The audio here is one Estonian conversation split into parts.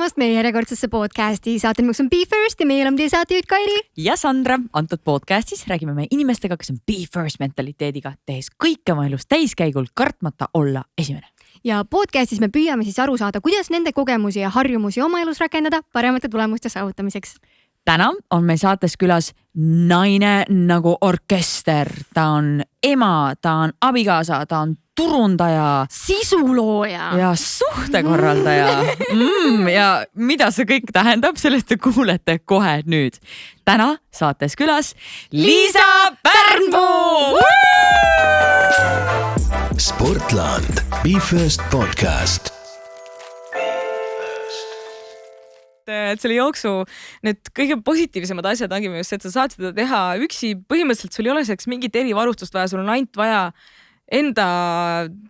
tulemast meie järjekordsesse podcasti. Saatenimeks on Be First ja meil on teie saatejuht Kairi ja Sandra. Antud podcastis räägime me inimestega, kes on Be First mentaliteediga, tehes kõike oma elus täiskäigul, kartmata olla esimene. Ja podcastis me püüame siis aru saada, kuidas nende kogemusi ja harjumusi oma elus rakendada paremate tulemuste saavutamiseks. Täna on meil saates külas naine nagu orkester. Ta on ema, ta on abikaasa, ta on turundaja, sisulooja ja suhtekorraldaja. Ja mida see kõik tähendab, sellest te kuulete kohe nüüd. Täna saates külas Liisa Pärnpuu! Sportland, Be First podcast. Et selle jooksu need kõige positiivsemad asjad ongi just, et sa saad seda teha üksi. Põhimõtteliselt sul ei ole selleks mingit erivarustust vaja, sul on ainult vaja enda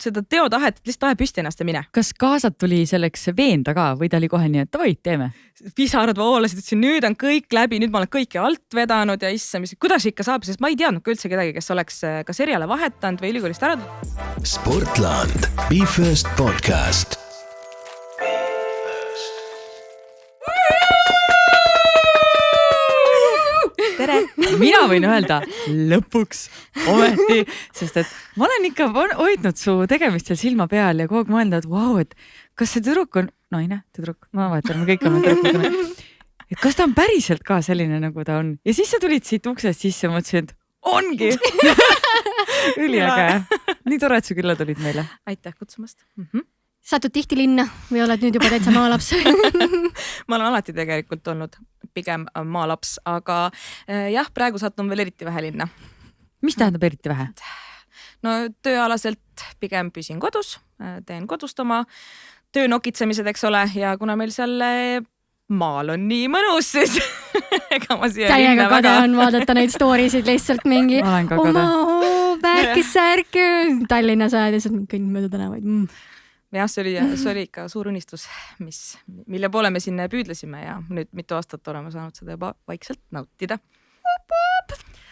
seda teotahet, et lihtsalt tahe püsti ennast ja mine. Kas kaasad tuli selleks veenda ka või ta oli kohe nii, et davai, teeme? Pisarad voolasid, ütlesin, nüüd on kõik läbi, nüüd ma olen kõiki alt vedanud ja issa, kuidas ikka saab, sest ma ei teadnud ka üldse kedagi, kes oleks kas eriala vahetanud või ülikoolist ära. Sportland, Be First podcast. Tere! Mina võin öelda lõpuks ometi, sest et ma olen ikka hoidnud su tegemistel silma peal ja kogu aeg mõelnud, et vau, et kas see tüdruk on naine, tüdruk, ma vaatan, me kõik oleme tüdruk. Et kas ta on päriselt ka selline, nagu ta on? Ja siis sa tulid siit uksest sisse ja mõtlesin, et ongi! Üliäge. Nii tore, et su külla tulid meile. Aitäh kutsumast. Satud tihti linna või oled nüüd juba täitsa maalaps? Ma olen alati tegelikult olnud pigem maalaps, aga jah, praegu satun veel eriti vähe linna. Mis tähendab eriti vähe? No tööalaselt pigem püsin kodus, teen kodust oma töönokitsemised, eks ole, ja kuna meil seal maal on nii mõnus, siis ega ma siia täiega linna kade väga... on vaadata neid storysid lihtsalt mingi oma värkis-särk Tallinnas ajad ja kõnn mööda tänavaid. Jah, see oli ikka suur unistus, mille poole me siin püüdlesime ja nüüd mitu aastat oleme saanud seda juba vaikselt nautida.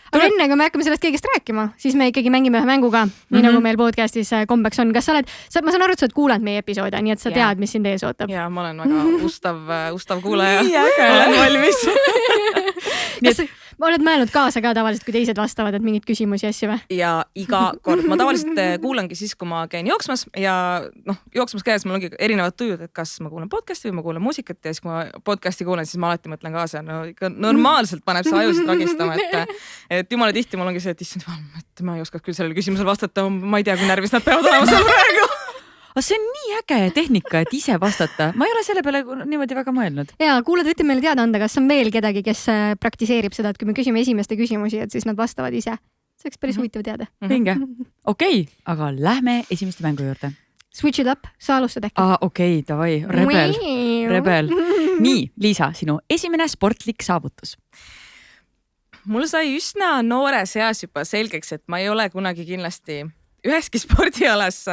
Aga enne, kui me hakkame sellest kõigest rääkima, siis me ikkagi mängime ühe mänguga, nii nagu meil podcastis kombeks on. Kas sa oled, ma saan aru, et sa oled kuulanud meie episoode, nii et sa tead, mis sind ees ootab. Ja ma olen väga ustav kuulaja. Olen valmis. Kas oled mõelnud kaasa ka tavaliselt, kui teised vastavad, et mingid küsimusi asju või? Ja iga kord. Ma tavaliselt kuulangi siis, kui ma käin jooksmas ja jooksmas käes mul ongi erinevad tujud, et kas ma kuulan podcasti või ma kuulan muusikat ja siis kui ma podcasti kuulan, siis ma alati mõtlen kaasa. No ikka normaalselt paneb see ajusid ragistama, et jumala tihti mul ongi see, et issand, et ma ei oska küll sellele küsimusele vastata, ma ei tea, kui närvis nad peavad olema seal praegu. Aga see on nii äge tehnika, et ise vastata. Ma ei ole selle peale niimoodi väga mõelnud. Ja kuulad, võite meile teada anda, kas on veel kedagi, kes praktiseerib seda, et kui me küsime esimeste küsimusi, et siis nad vastavad ise. See oleks päris huvitav teada. Vinge. Okei, aga lähme esimeste mängu juurde. Switch it up, sa alustad äkki. Okei, davai, rebel. Nii, Liisa, sinu esimene sportlik saavutus. Mul sai üsna noores eas juba selgeks, et ma ei ole kunagi kindlasti üheski spordialas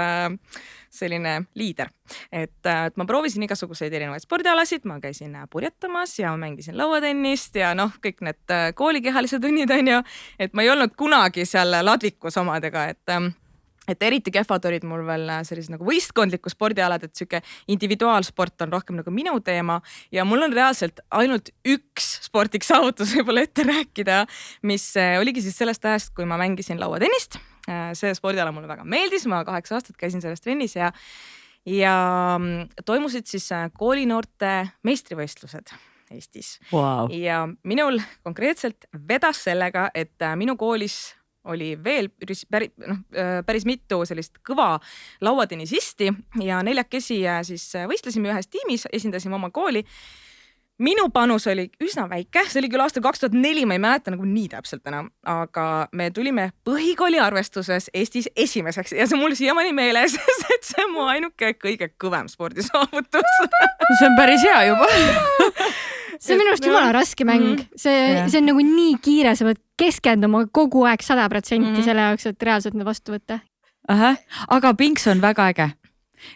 selline liider. Et ma proovisin igasuguseid erinevaid spordialasid, ma käisin purjetamas ja mängisin lauatennist ja kõik need koolikehalised tunnid on ju, et ma ei olnud kunagi seal ladvikus omadega, et eriti kehvad olid mul veel sellised nagu võistkondliku spordialad, et siuke individuaalsport on rohkem nagu minu teema ja mul on reaalselt ainult üks sportlik saavutus võib-olla ette rääkida, mis oligi siis sellest ajast, kui ma mängisin lauatennist. See spordiala mulle väga meeldis, ma 8 aastat käisin selles trennis ja toimusid siis koolinoorte meistrivõistlused Eestis. Wow. Ja minul konkreetselt vedas sellega, et minu koolis oli veel päris mitu sellist kõva lauatennisisti ja 4 siis võistlesime ühes tiimis, esindasime oma kooli. Minu panus oli üsna väike, see oli küll aastal 2004, ma ei mäleta nagu nii täpselt enam, aga me tulime põhikooli arvestuses Eestis esimeseks ja see mul siiamaani meeles, et see on mu ainuke kõige kõvem spordisaavutus. See on päris hea juba. See on minu arust jumala raske mäng. See on nagu nii kiire, sa pead keskenduma kogu aeg 100% selle jaoks, et reaalselt need vastu võtta. Aga pinks on väga äge.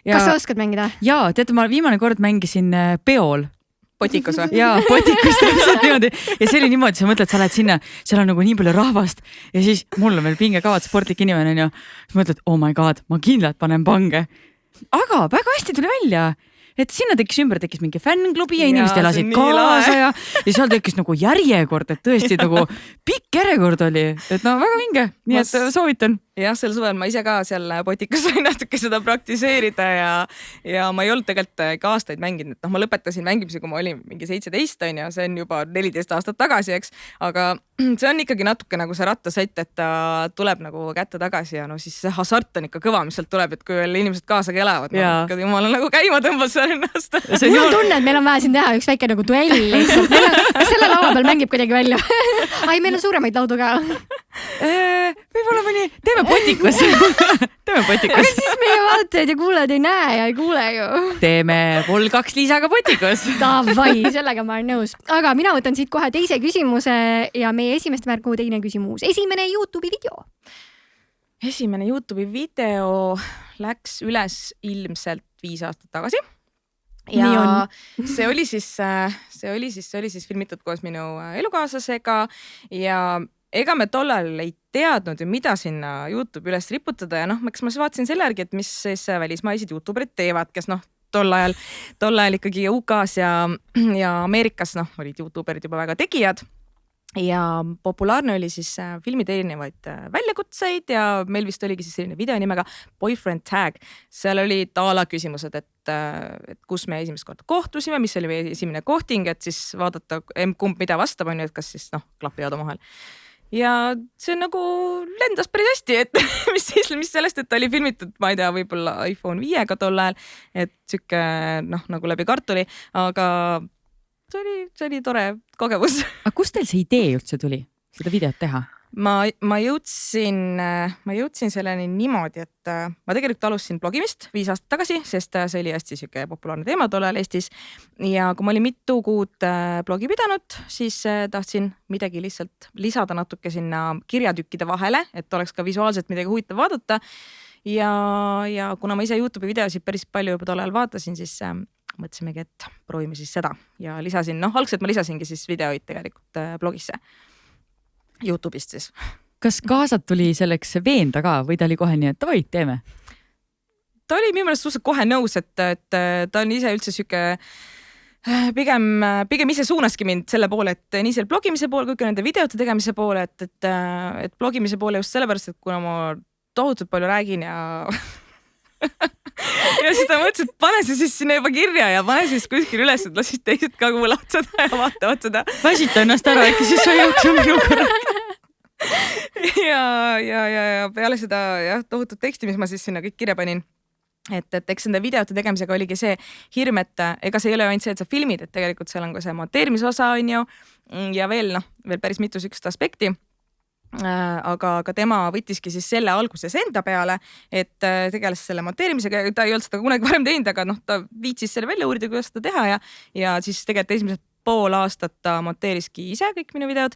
Kas sa oskad mängida? Jaa, teate, ma viimane kord mängisin peol. Potikus või? Jaa, potikus täpselt niimoodi. Ja see oli niimoodi, sa mõtled, sa lähed sinna, seal on nagu nii palju rahvast ja siis mul on veel pingekavad sportlik inimene ja siis mõtled, oh my god, ma kindlalt panen pange. Aga väga hästi tuli välja. et sinna tekkis mingi fännklubi ja inimesed Jaa, elasid see on nii kaasa ja seal tekkis nagu järjekord, et tõesti nagu pikk järjekord oli, et no väga vinge, nii et soovitan. Jah, sel suvel ma ise ka seal Botikas sain natuke seda praktiseerida ja ma ei olnud tegelikult ka aastaid mänginud, et ma lõpetasin mängimise, kui ma olin mingi 17 on ja see on juba 14 aastat tagasi, eks, aga see on ikkagi natuke nagu see rattasett, et ta tuleb nagu kätte tagasi ja no siis see hasart on ikka kõva, mis sealt tuleb, et kui veel inimesed kaasa elavad, ikka jumala nagu käima tõmbas seal ennast. Mul on tunne, et meil on vaja siin teha üks väike nagu duell lihtsalt. Kas selle laua peal mängib kuidagi välja? Ai, meil on suuremaid laudu ka. Võib-olla mõni, teeme Botikas. Aga siis meie vaatajaid ja kuulajad ei näe ja ei kuule ju. Teeme Vol2 Liisaga Botikas. Davai, sellega ma olen nõus. Aga mina võtan siit kohe teise küsimuse ja meie esimest märgu teine küsimus. Esimene YouTube'i video. Esimene YouTube'i video läks üles ilmselt 5 aastat tagasi. Ja see oli siis filmitud koos minu elukaaslasega ja ega me tollal ei teadnud ju, mida sinna YouTube üles riputada ja noh, eks ma vaatasin selle järgi, et mis siis välismaised YouTuberid teevad, kes noh, tol ajal ikkagi UK-s ja Ameerikas olid YouTuberid juba väga tegijad ja populaarne oli siis filmida erinevaid väljakutseid ja meil vist oligi siis selline video nimega Boyfriend Tag. Seal oli taala küsimused, et kus me esimest korda kohtusime, mis oli meie esimene kohting, et siis vaadata, kumb mida vastab, on ju, et kas siis klapivad omahel. Ja see nagu lendas päris hästi, et mis sellest, et ta oli filmitud, ma ei tea, võib-olla iPhone 5-ga tol ajal, et siuke nagu läbi kartuli, aga see oli tore kogemus. Aga kust teil see idee üldse tuli, seda videot teha? Ma jõudsin selleni niimoodi, et ma tegelikult alustasin blogimist 5 aastat tagasi, sest see oli hästi siuke populaarne teema tol ajal Eestis. Ja kui ma olin mitu kuud blogi pidanud, siis tahtsin midagi lihtsalt lisada natuke sinna kirjatükkide vahele, et oleks ka visuaalselt midagi huvitav vaadata. Ja kuna ma ise YouTube'i videosid päris palju juba tol ajal vaatasin, siis mõtlesimegi, et proovime siis seda ja lisasin, algselt ma lisasingi siis videoid tegelikult blogisse. YouTube'ist siis. Kas kaasat tuli selleks veenda ka või ta oli kohe nii, et davai, teeme? Ta oli minu meelest suhteliselt kohe nõus, et ta on ise üldse siuke pigem ise suunaski mind selle poole, et nii selle blogimise poole kui ka nende videote tegemise poole, et blogimise poole just sellepärast, et kuna ma tohutult palju räägin ja ja siis ta mõtles, et pane see siis sinna juba kirja ja pane siis kuskil üles, et las siis teised ka kuulavad seda ja vaatavad seda. Vasita ennast ära, äkki siis sa jõudsin minuga. ja peale seda tohutut teksti, mis ma siis sinna kõik kirja panin. Et eks nende videote tegemisega oligi see hirm, et ega see ei ole ainult see, et sa filmid, et tegelikult seal on ka see monteerimisosa on ju ja veel päris mitu sükst aspekti. Aga tema võttiski siis selle alguses enda peale, et tegeles selle monteerimisega, ta ei olnud seda kunagi varem teinud, aga ta viitsis selle välja uurida, kuidas seda teha ja siis tegelikult esimesed pool aastat ta monteeriski ise kõik minu videod,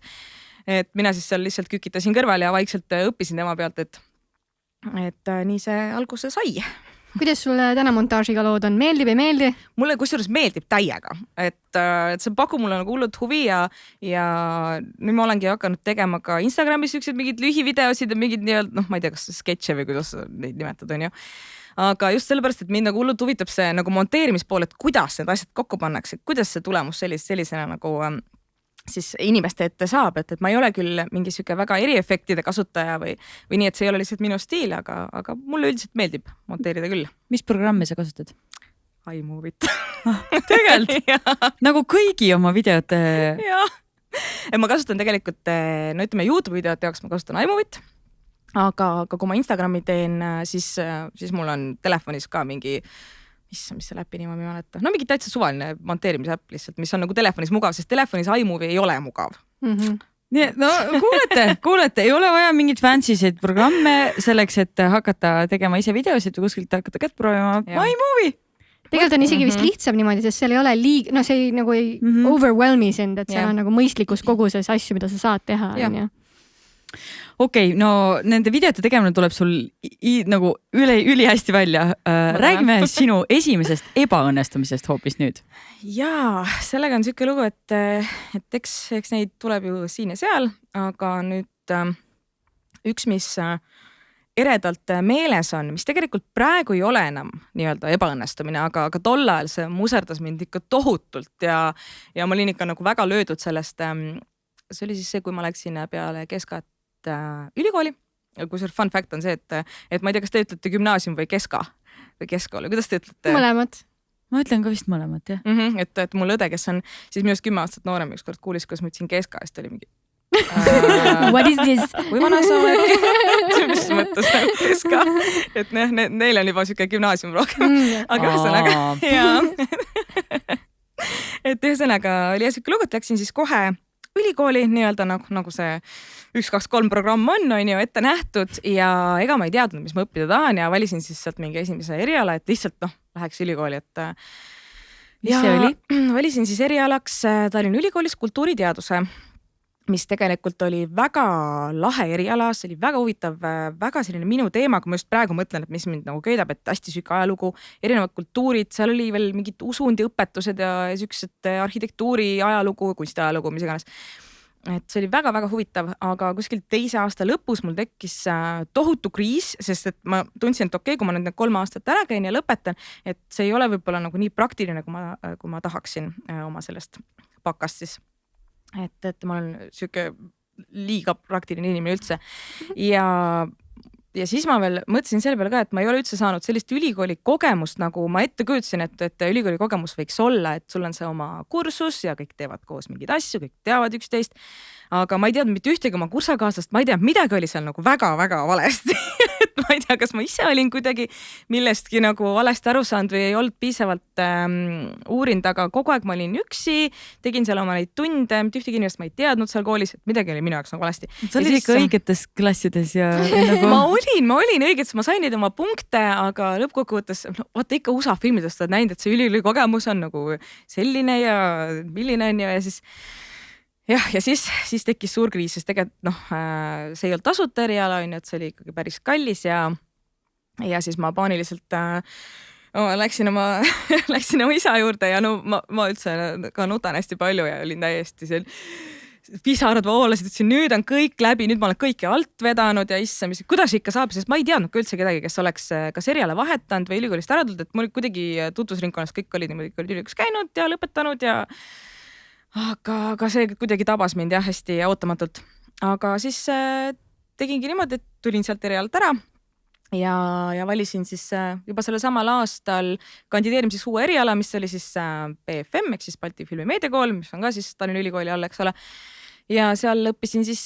et mina siis seal lihtsalt kükitasin kõrval ja vaikselt õppisin tema pealt, et nii see alguse sai. Kuidas sulle täna montaažiga lood on? Meeldib, ei meeldi? Mulle kusjuures meeldib täiega, et see pakub mulle nagu hullult huvi ja nüüd ma olengi hakanud tegema ka Instagramis üksid mingid lühivideosid ja mingid ma ei tea, kas sketše või kuidas neid nimetad on ju. Aga just sellepärast, et mind nagu hullult huvitab see nagu monteerimispool, et kuidas need asjad kokku pannakse, kuidas see tulemus sellisena nagu siis inimeste ette saab, et ma ei ole küll mingi siuke väga eriefektide kasutaja või nii, et see ei ole lihtsalt minu stiil, aga mulle üldiselt meeldib monteerida küll. Mis programmi sa kasutad? iMovie't. Tegelikult? Nagu kõigi oma videote? Jah. Ma kasutan tegelikult, ütleme YouTube videote jaoks ma kasutan iMovie't, aga kui ma Instagrami teen, siis mul on telefonis ka mingi mis see läpi niimoodi mäleta. Mingi täitsa suvaline monteerimise äpp lihtsalt, mis on nagu telefonis mugav, sest telefonis iMovie ei ole mugav. Nii, no kuulete, ei ole vaja mingit fancy'seid programme selleks, et hakata tegema ise videosid või kuskilt hakata kätt proovima iMovie. Tegelikult on isegi vist lihtsam niimoodi, sest seal ei ole see nagu ei overwhelmi sind, et seal on nagu mõistlikus koguses asju, mida sa saad teha. Okei, no nende videote tegemine tuleb sul nagu üli hästi välja. Räägime sinu esimesest ebaõnnestumisest hoopis nüüd. Jaa, sellega on siuke lugu, et eks neid tuleb ju siin ja seal, aga nüüd üks, mis eredalt meeles on, mis tegelikult praegu ei ole enam nii-öelda ebaõnnestumine, aga tol ajal see muserdas mind ikka tohutult ja ma olin ikka nagu väga löödud sellest. See oli siis see, kui ma läksin peale keskaat ülikooli. Kusjuures fun fact on see, et ma ei tea, kas te ütlete gümnaasium või keska või keskkool, kuidas te ütlete? Mõlemad. Ma ütlen ka vist mõlemat, jah. Et mul õde, kes on siis minust 10 aastat noorem, ükskord kuulis, kuidas ma ütlesin keska, siis ta oli mingi What is this? Kui vana sa oled? Mis mõttes keska? Et neil on juba siuke gümnaasium rohkem. Aga ühesõnaga, jaa. Et ühesõnaga oli siuke lugu, et läksin siis kohe ülikooli nii-öelda nagu see 1-2-3 programm on ju ette nähtud ja ega ma ei teadnud, mis ma õppida tahan ja valisin siis sealt mingi esimese eriala, et lihtsalt läheks ülikooli, et mis see oli? Valisin siis erialaks Tallinna Ülikoolis kultuuriteaduse, mis tegelikult oli väga lahe eriala, see oli väga huvitav, väga selline minu teema, kui ma just praegu mõtlen, et mis mind nagu köidab, et hästi süke ajalugu, erinevad kultuurid, seal oli veel mingid usundiõpetused ja siuksed arhitektuuri ajalugu, kunsti ajalugu, mis iganes. Et see oli väga-väga huvitav, aga kuskil teise aasta lõpus mul tekkis tohutu kriis, sest et ma tundsin, et okei, kui ma nüüd 3 aastat ära käin ja lõpetan, et see ei ole võib-olla nagu nii praktiline, kui ma tahaksin oma sellest pakast siis. Et ma olen siuke liiga praktiline inimene üldse. Ja siis ma veel mõtlesin selle peale ka, et ma ei ole üldse saanud sellist ülikooli kogemust, nagu ma ette kujutasin, et ülikooli kogemus võiks olla, et sul on see oma kursus ja kõik teevad koos mingeid asju, kõik teavad üksteist. Aga ma ei teadnud mitte ühtegi oma kursakaaslast, ma ei tea, midagi oli seal nagu väga-väga valesti. Et ma ei tea, kas ma ise olin kuidagi millestki nagu valesti aru saanud või ei olnud piisavalt uurinud, aga kogu aeg ma olin üksi, tegin seal oma neid tunde, mitte ühtegi inimest ma ei teadnud seal koolis, et midagi oli minu jaoks nagu valesti. Sa olid ikka õigetes klassides ja nagu... ma olin õiget, ma sain neid oma punkte, aga lõppkokkuvõttes, vaata ikka USA filmidest oled näinud, et see ülikooli kogemus on nagu selline ja milline on ja siis ja siis tekkis suur kriis, sest tegelikult see ei olnud tasuta eriala, et see oli ikkagi päris kallis ja siis ma paaniliselt läksin oma isa juurde ja ma üldse ka nutan hästi palju ja olin täiesti seal pisarad voolasid, ütlesin, nüüd on kõik läbi, nüüd ma olen kõike alt vedanud ja issa, kuidas ikka saab, sest ma ei teadnud ka üldse kedagi, kes oleks kas eriala vahetanud või ülikoolist ära tulnud, et mul kuidagi tutvusringkonnas kõik olid niimoodi ülikoolis käinud ja lõpetanud ja aga see kuidagi tabas mind jah hästi ootamatult. Aga siis tegingi niimoodi, et tulin sealt erialalt ära ja valisin siis juba selle samal aastal kandideerim siis uue eriala, mis oli siis BFM ehk siis Balti Filmi Meediakool, mis on ka siis Tallinna Ülikooli all, eks ole. Ja seal õppisin siis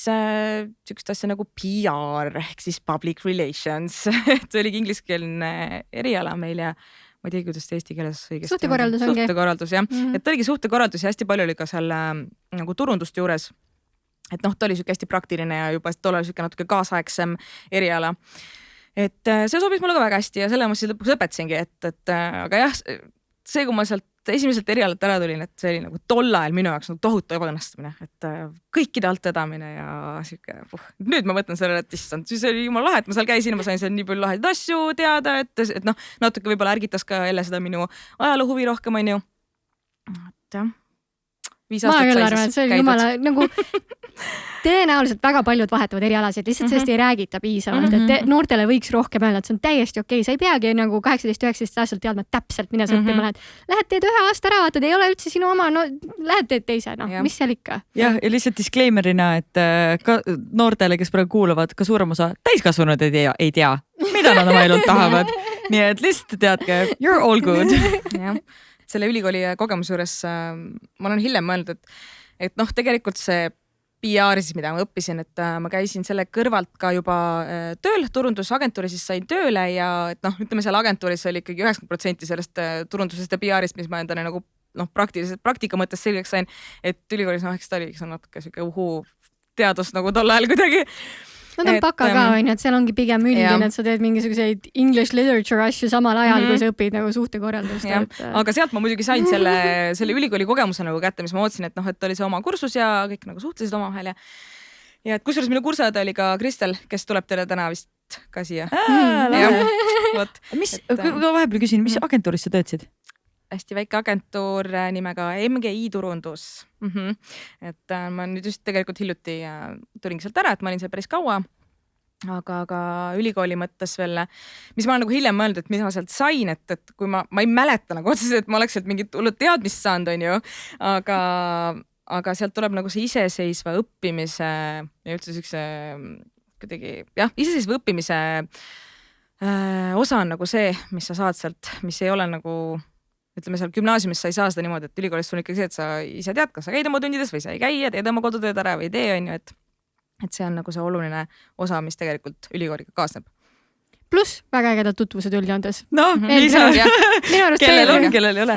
sükst asja nagu PR ehk siis public relations. See oligi ingliskeelne eriala meil ja ma ei tea, kuidas eesti keeles õigesti. Suhtekorraldus ongi. Suhtekorraldus, jah. Et oligi suhtekorraldus ja hästi palju oli ka seal nagu turundust juures. Et ta oli süke hästi praktiline ja juba tol oli süke natuke kaasaegsem eriala. Et see sobis mulle ka väga hästi ja selle ma siis lõpuks õpetasingi, aga jah, see, kui ma sealt esimeselt erialalt ära tulin, et see oli nagu tol ajal minu jaoks nagu tohutu ebaõnnestumine, et kõikide alt vedamine ja siuke, nüüd ma mõtlen sellele, et issand, siis oli jumala lahe, et ma seal käisin ja ma sain seal nii palju lahedaid asju teada, et natuke võib-olla ärgitas ka jälle seda minu ajaloohuvi rohkem, on ju. Et jah. 5 aastat ma küll arvan, et see oli jumala nagu tõenäoliselt väga paljud vahetavad erialasid, lihtsalt sellest ei räägita piisavalt, et noortele võiks rohkem öelda, et see on täiesti okei, sa ei peagi nagu 18-19 aastalt teadma täpselt, mida sa õppima lähed teed 1 aasta ära, vaatad, ei ole üldse sinu oma, lähed teed teise, mis seal ikka. Ja lihtsalt disclaimerina, et ka noortele, kes praegu kuulavad, ka suurem osa täiskasvanud ei tea, mida nad oma elult tahavad. Nii et lihtsalt teadke, you're all good. Jah. Selle ülikooli kogemuse juures ma olen hiljem mõelnud, et tegelikult see PR siis, mida ma õppisin, et ma käisin selle kõrvalt ka juba tööl, turundusagentuuri siis sain tööle ja et ütleme seal agentuuris oli ikkagi 90% sellest turundusest ja PR-ist, mis ma endale nagu praktika mõttes selgeks sain, et ülikoolis eks ta oli natuke siuke teadus nagu tol ajal kuidagi. No ta on baka ka, et seal ongi pigem üldine, et sa teed mingisuguseid English literature asju samal ajal, kui sa õpid nagu suhtekorraldust. Aga sealt ma muidugi sain selle ülikooli kogemuse nagu kätte, mis ma ootsin, et oli see oma kursus ja kõik nagu suhtlesid omavahel ja et kusjuures minu kursaõde oli ka Kristel, kes tuleb teile täna vist ka siia. Vahepeal küsin, mis agentuuris sa töötasid? Hästi väike agentuur nimega MGI turundus. Et ma nüüd just tegelikult hiljuti tulingi sealt ära, et ma olin seal päris kaua aga ülikooli mõttes veel, mis ma olen nagu hiljem mõelnud, et mis ma sealt sain, et kui ma ei mäleta nagu otseselt, et ma oleks sealt mingit hullud teadmist saanud, on ju, aga sealt tuleb nagu see iseseisva õppimise ja üldse siukse kuidagi, jah, iseseisva õppimise osa on nagu see, mis sa saad sealt, mis ei ole nagu, ütleme seal gümnaasiumis sa ei saa seda niimoodi, et ülikoolis sul ikkagi see, et sa ise tead, kas sa käid oma tundides või sa ei käi ja teed oma kodutööd ära või ei tee, on ju, et see on nagu see oluline osa, mis tegelikult ülikooliga kaasneb. Pluss väga ägedad tutvused üldjoontes. No, Liisa, kellel on, kellel ei ole.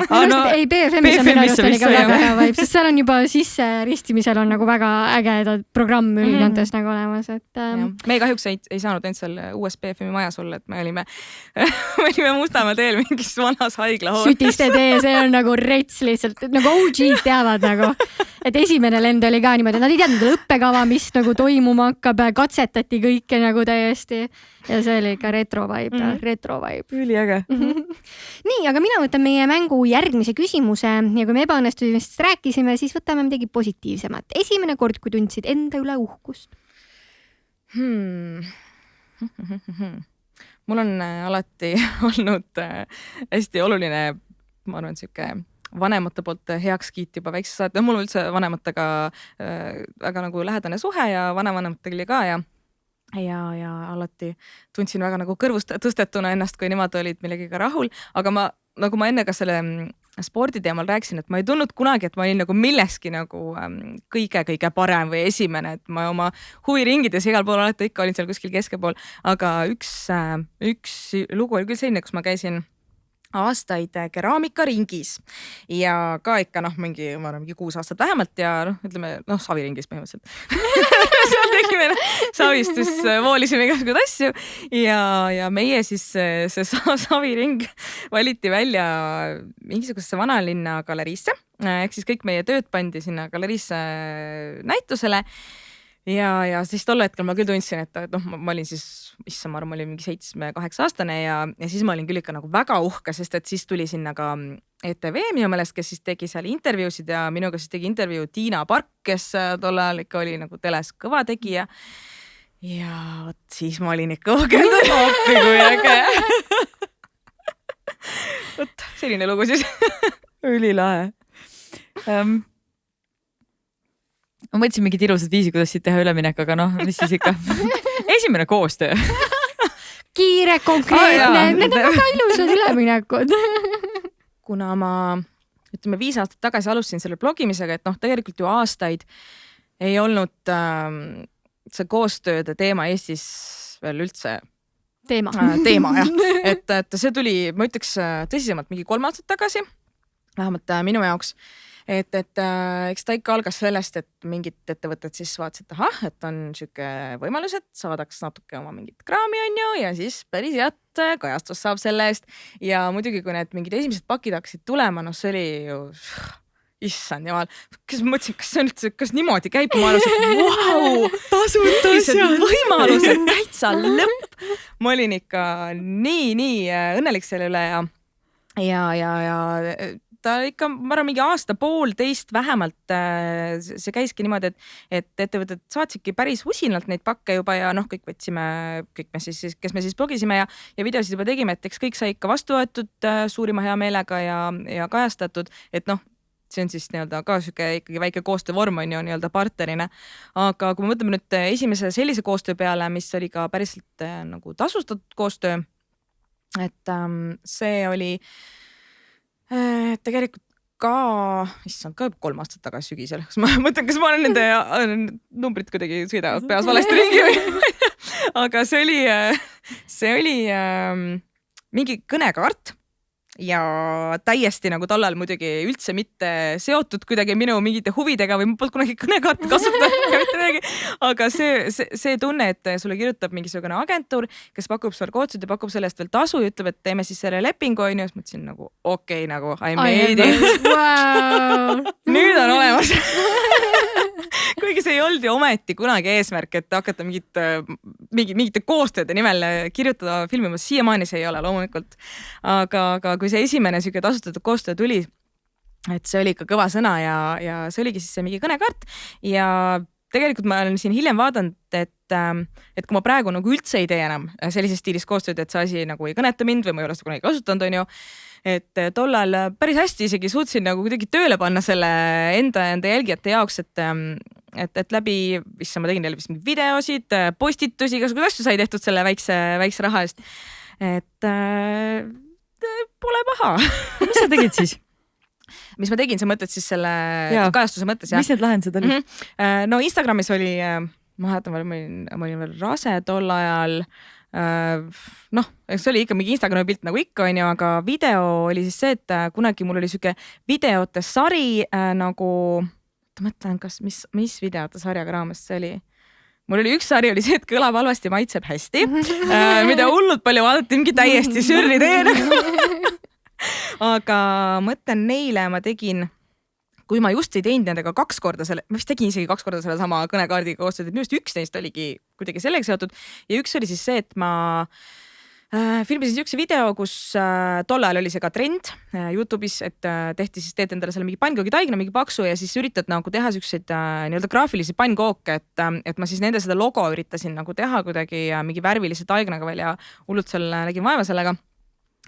Ei, BFM-is on minu arust oli ka väga hea vibe, sest seal on juba sisse ristimisel on nagu väga ägedad programm üldjoontes nagu olemas, et me kahjuks ei saanud ainult seal uues BFM-i majas olla, et me olime Mustamäe teel mingis vanas haiglahoones. Sütiste tee, see on nagu rets lihtsalt, nagu OG-d teavad nagu, et esimene lend oli ka niimoodi, nad ei teadnud õppekava, mis nagu toimuma hakkab, katsetati kõike nagu täiesti ja see oli ikka retro vibe. Üliäge. Nii, aga mina võtan meie mängu järgmise küsimuse ja kui me ebaõnnestumisest rääkisime, siis võtame midagi positiivsemat. Esimene kord, kui tundsid enda üle uhkust? Mul on alati olnud hästi oluline, ma arvan, siuke vanemate poolt heakskiit juba väikses saati. Mul on üldse vanematega väga nagu lähedane suhe ja vanavanematega oli ka ja alati tundsin väga nagu kõrvust tõstetuna ennast, kui nemad olid millegiga rahul, aga nagu ma enne ka selle spordi teemal rääkisin, et ma ei tundnud kunagi, et ma olin nagu milleski nagu kõige parem või esimene, et ma oma huviringides igal pool alati ikka olin seal kuskil keskepool, aga üks lugu oli küll selline, kus ma käisin aastaid keraamikaringis ja ka ikka mingi 6 aastat vähemalt ja ütleme saviringis põhimõtteliselt seal tegime savist, siis voolisime igasuguseid asju ja meie siis see saviring valiti välja mingisugusesse vanalinna galeriisse, ehk siis kõik meie tööd pandi sinna galeriisse näitusele. Ja siis tol hetkel ma küll tundsin, et ma olin siis, ma arvan, ma olin mingi 7-8 aastane ja siis ma olin küll ikka nagu väga uhke, sest et siis tuli sinna ka ETV minu meelest, kes siis tegi seal intervjuusid ja minuga siis tegi intervjuu Tiina Park, kes tol ajal ikka oli nagu teles kõva tegija. Ja võt, siis ma olin ikka ohkendanud appi kui äge. Võt, selline lugu siis. Ülilahe. Ma mõtlesin mingid ilusad viisi, kuidas siit teha üleminek, aga mis siis ikka. Esimene koostöö. Kiire, konkreetne, need on väga ilusad üleminekud. Kuna ma, ütleme 5 aastat tagasi alustasin selle blogimisega, et tegelikult ju aastaid ei olnud see koostööde teema Eestis veel üldse teema jah. Et see tuli, ma ütleks tõsisemalt mingi 3 aastat tagasi, vähemalt minu jaoks. Et eks ta ikka algas sellest, et mingid ettevõtted siis vaatasid, et ahah, et on siuke võimalus, et saadaks natuke oma mingit kraami on ju ja siis päris head kajastus saab selle eest. Ja muidugi, kui need mingid esimesed pakid hakkasid tulema, see oli ju, issand jumal, kas ma mõtlesin, kas see on üldse, kas niimoodi käib ma arvasin, et vau, tasutused võimalused, täitsa lõpp. Ma olin ikka nii õnnelik selle üle ja ta ikka, ma arvan, mingi aasta-poolteist vähemalt see käiski niimoodi, et ettevõtted saatsidki päris usinalt neid pakke juba ja kõik võtsime, kõik me siis, kes me siis blogisime ja videosid juba tegime, et eks kõik sai ikka vastu võetud suurima hea meelega ja kajastatud, et see on siis nii-öelda ka siuke ikkagi väike koostöövorm on ju nii-öelda partnerina. Aga kui me mõtleme nüüd esimese sellise koostöö peale, mis oli ka päriselt nagu tasustatud koostöö, et see oli tegelikult ka, issand, ka 3 aastat tagasi sügisel. Kas ma mõtlen, kas ma olen nende numbrid kuidagi sõidavad peas valesti ringi või? Aga see oli mingi kõnekaart ja täiesti nagu tollal muidugi üldse mitte seotud kuidagi minu mingite huvidega või ma polnud kunagi kõnekaarti kasutanud. Aga see tunne, et sulle kirjutab mingisugune agentuur, kes pakub sulle koostööd ja pakub selle eest veel tasu ja ütleb, et teeme siis selle lepingu on ju, siis mõtlesin nagu okei, nagu I made it. Wow. Nüüd on olemas. Kuigi see ei olnud ju ometi kunagi eesmärk, et hakata mingite koostööde nimel kirjutada filmi, siiamaani see ei ole loomulikult. Aga kui see esimene siuke tasustatud koostöö tuli, et see oli ikka kõva sõna ja see oligi siis see mingi kõnekaart ja tegelikult ma olen siin hiljem vaadanud, et kui ma praegu nagu üldse ei tee enam sellises stiilis koostööd, et see asi nagu ei kõneta mind või ma ei ole seda kunagi kasutanud, on ju. Et tollal päris hästi isegi suutsin nagu kuidagi tööle panna selle enda jälgijate jaoks, et läbi, issand, ma tegin jälle vist videosid, postitusi, igasuguseid asju sai tehtud selle väikse raha eest. Et pole paha. Mis sa tegid siis? Mis ma tegin, sa mõtled siis selle kajastuse mõttes? Mis need lahendused olid? No Instagramis oli, ma mäletan, ma olin veel rase tol ajal. Noh, eks oli ikka mingi Instagrami pilt nagu ikka, on ju, aga video oli siis see, et kunagi mul oli siuke videote sari nagu, ma mõtlen, mis videote sarjaga raames see oli. Mul oli üks sari oli see, et kõlab halvasti, maitseb hästi, mida hullult palju vaadati, mingi täiesti sürri tee nagu. Aga mõtlen neile, ma tegin, kui ma just ei teinud nendega 2 korda selle, ma vist tegin isegi 2 korda selle sama kõnekaardiga koostööd, et minu arust üks neist oligi kuidagi sellega seotud ja üks oli siis see, et ma filmisin siukse video, kus tol ajal oli see ka trend YouTube'is, et teed endale selle mingi pannkoogi-taigna, mingi paksu ja siis üritad nagu teha siukseid nii-öelda graafilisi pannkooke, et ma siis nende seda logo üritasin nagu teha kuidagi mingi värvilise taignaga veel ja hullult seal nägin vaeva sellega,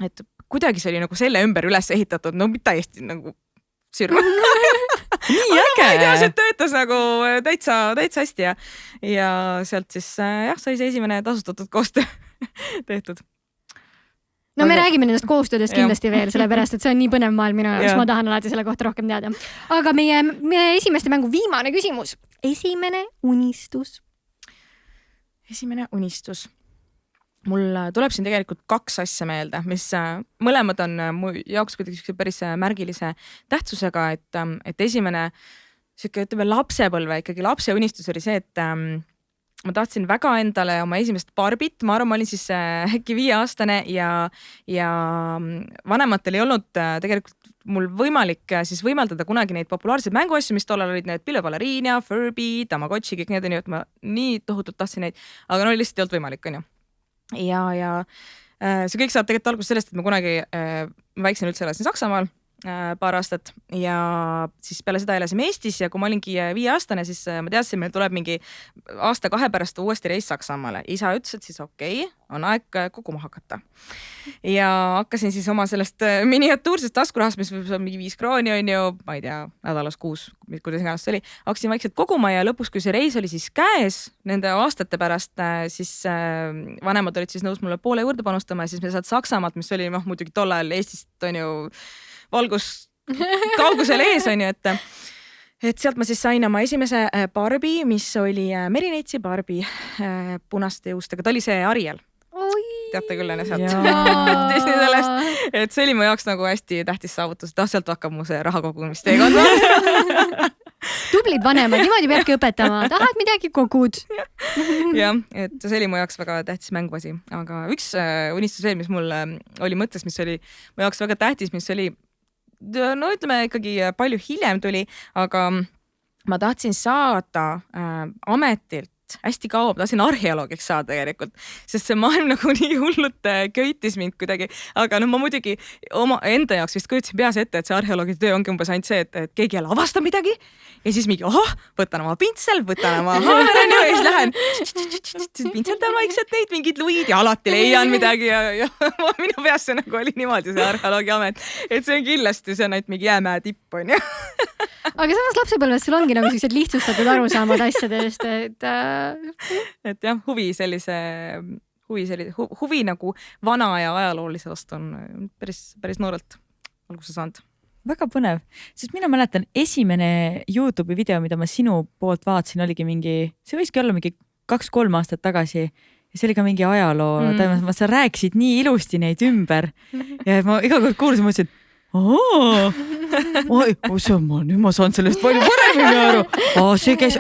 et kuidagi see oli nagu selle ümber üles ehitatud, no täiesti nagu sirva. Nii äge! Ma ei tea, see töötas nagu täitsa hästi ja sealt siis sai see esimene tasustatud koostöö tehtud. No me räägime nendest koostöödest kindlasti veel, sellepärast, et see on nii põnev maailm minu jaoks, ma tahan alati selle kohta rohkem teada. Aga meie esimeste mängu viimane küsimus. Esimene unistus. Mul tuleb siin tegelikult 2 asja meelde, mis mõlemad on mu jaoks kuidagi päris märgilise tähtsusega, et esimene siuke, ütleme, lapsepõlve, ikkagi lapse unistus oli see, et ma tahtsin väga endale oma esimest Barbit, ma arvan, ma olin siis äkki 5-aastane ja vanematel ei olnud tegelikult mul võimalik siis võimaldada kunagi neid populaarseid mänguasju, mis tollal olid need Pillebaleriina, Furby, Tamagotchi, kõik need on ju, et ma nii tohutult tahtsin neid, aga no lihtsalt ei olnud võimalik, on ju. Ja see kõik saab tegelikult alguses sellest, et ma kunagi väiksena üldse elasin Saksamaal paar aastat ja siis peale seda elasime Eestis ja kui ma olingi 5-aastane, siis ma teadsin, meil tuleb mingi 1-2 pärast uuesti reis Saksamaale. Isa ütles, et siis okei, on aeg koguma hakata. Ja hakkasin siis oma sellest miniatuursest taskurahast, mis võib olla mingi 5 krooni on ju, ma ei tea, nädalas 6, kuidas iganes see oli, hakkasin vaikselt koguma ja lõpuks, kui see reis oli siis käes nende aastate pärast, siis vanemad olid siis nõus mulle poole juurde panustama ja siis me saad Saksamaalt, mis oli muidugi tol ajal Eestist on ju valgus kaugusel ees on ju, et sealt ma siis sain oma esimese Barbie, mis oli Merineitsi Barbie punaste juustega, ta oli see Ariel. Teate küll enne sealt. Et see oli mu jaoks nagu hästi tähtis saavutus, et sealt hakkab mu see rahakogumist teekond. Tublid vanemad, niimoodi peabki õpetama, tahad midagi kogud. Jah, et see oli mu jaoks väga tähtis mänguasi, aga üks unistus veel, mis mul oli mõttes, mis oli mu jaoks väga tähtis, mis oli no ütleme ikkagi palju hiljem tuli, aga ma tahtsin saada ametilt hästi kaua, ma tahtsin arheoloogiks saada tegelikult, sest see maailm nagu nii hullult köitis mind kuidagi, aga no ma muidugi oma enda jaoks vist kujutasin peas ette, et see arheoloogide töö ongi umbes ainult see, et keegi jälle avastab midagi ja siis mingi, võtan oma pintsel, võtan oma haamer ja siis lähen pintseldan vaikselt neid mingid luid ja alati leian midagi ja minu peas see nagu oli niimoodi see arheoloogi amet, et see on kindlasti, see on ainult mingi jäämäe tipp on ju. Aga samas lapsepõlves sul ongi nagu sellised lihtsustatud arusaamad asjadest, et jah, huvi nagu vana ja ajaloolise vastu on päris noorelt alguse saanud. Väga põnev, sest mina mäletan esimene YouTube'i video, mida ma sinu poolt vaatasin, oligi mingi, see võiski olla mingi 2-3 aastat tagasi ja see oli ka mingi ajaloo, sa rääkisid nii ilusti neid ümber ja ma iga kord kuulsin, mõtlesin, nüüd ma saan sellest palju paremini aru. See käis,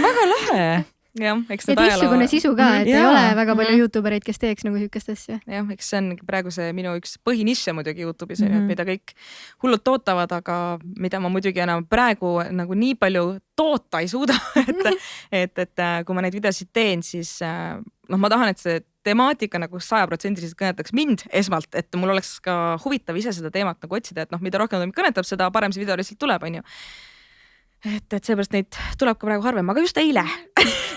väga lahe. Jah, eks ja teistsugune sisu ka, et ei ole väga palju YouTubereid, kes teeks nagu sihukest asja. Jah, eks see on praegu see minu üks põhinišše muidugi YouTube'is, mida kõik hullult tootavad, aga mida ma muidugi enam praegu nagu nii palju toota ei suuda, et kui ma neid videosid teen, siis ma tahan, et see temaatika nagu 100% kõnetaks mind esmalt, et mul oleks ka huvitav ise seda teemat nagu otsida, et mida rohkem ta mind kõnetab, seda parem see video lihtsalt tuleb, on ju. et seepärast neid tuleb ka praegu harvem, aga just eile.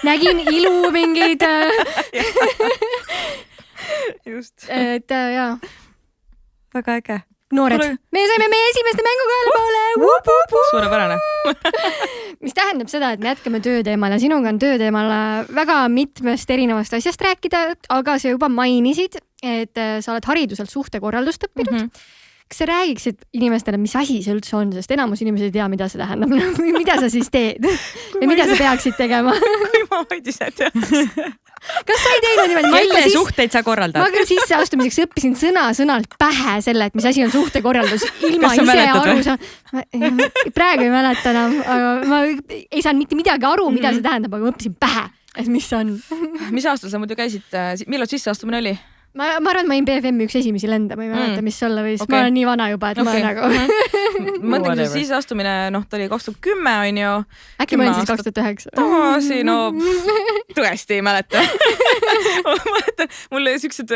Nägin ilu mingeid. Just. Et jaa. Väga äge. Noored. Me saime meie esimeste mänguga ühele poole. Suurepärane. Mis tähendab seda, et me jätkame tööteemal ja sinuga on tööteemal väga mitmest erinevast asjast rääkida, aga sa juba mainisid, et sa oled hariduselt suhtekorraldust õppinud. Kas sa räägiksid inimestele, mis asi see üldse on, sest enamus inimesed ei tea, mida see tähendab. Mida sa siis teed? Või mida sa peaksid tegema? Kui ma vaid ise teadsin. Kas sa ei teinud niimoodi? Kelle suhteid sa korraldad? Ma küll sisseastumiseks õppisin sõna-sõnalt pähe selle, et mis asi on suhtekorraldus. Ilma ise aru praegu ei mäleta enam, aga ma ei saanud mitte midagi aru, mida see tähendab, aga õppisin pähe, et mis on. Mis aastal sa muidu käisid? Millal sisseastumine oli? Ma arvan, et ma olin BFM üks esimesi lende, ma ei mäleta, mis olla võis. Ma olen nii vana juba, et ma nagu... Mõtlen, kui siis astumine, ta oli 2010, on ju. Äkki ma olin siis 2009. Tagasi, tõesti ei mäleta. Mulle siuksed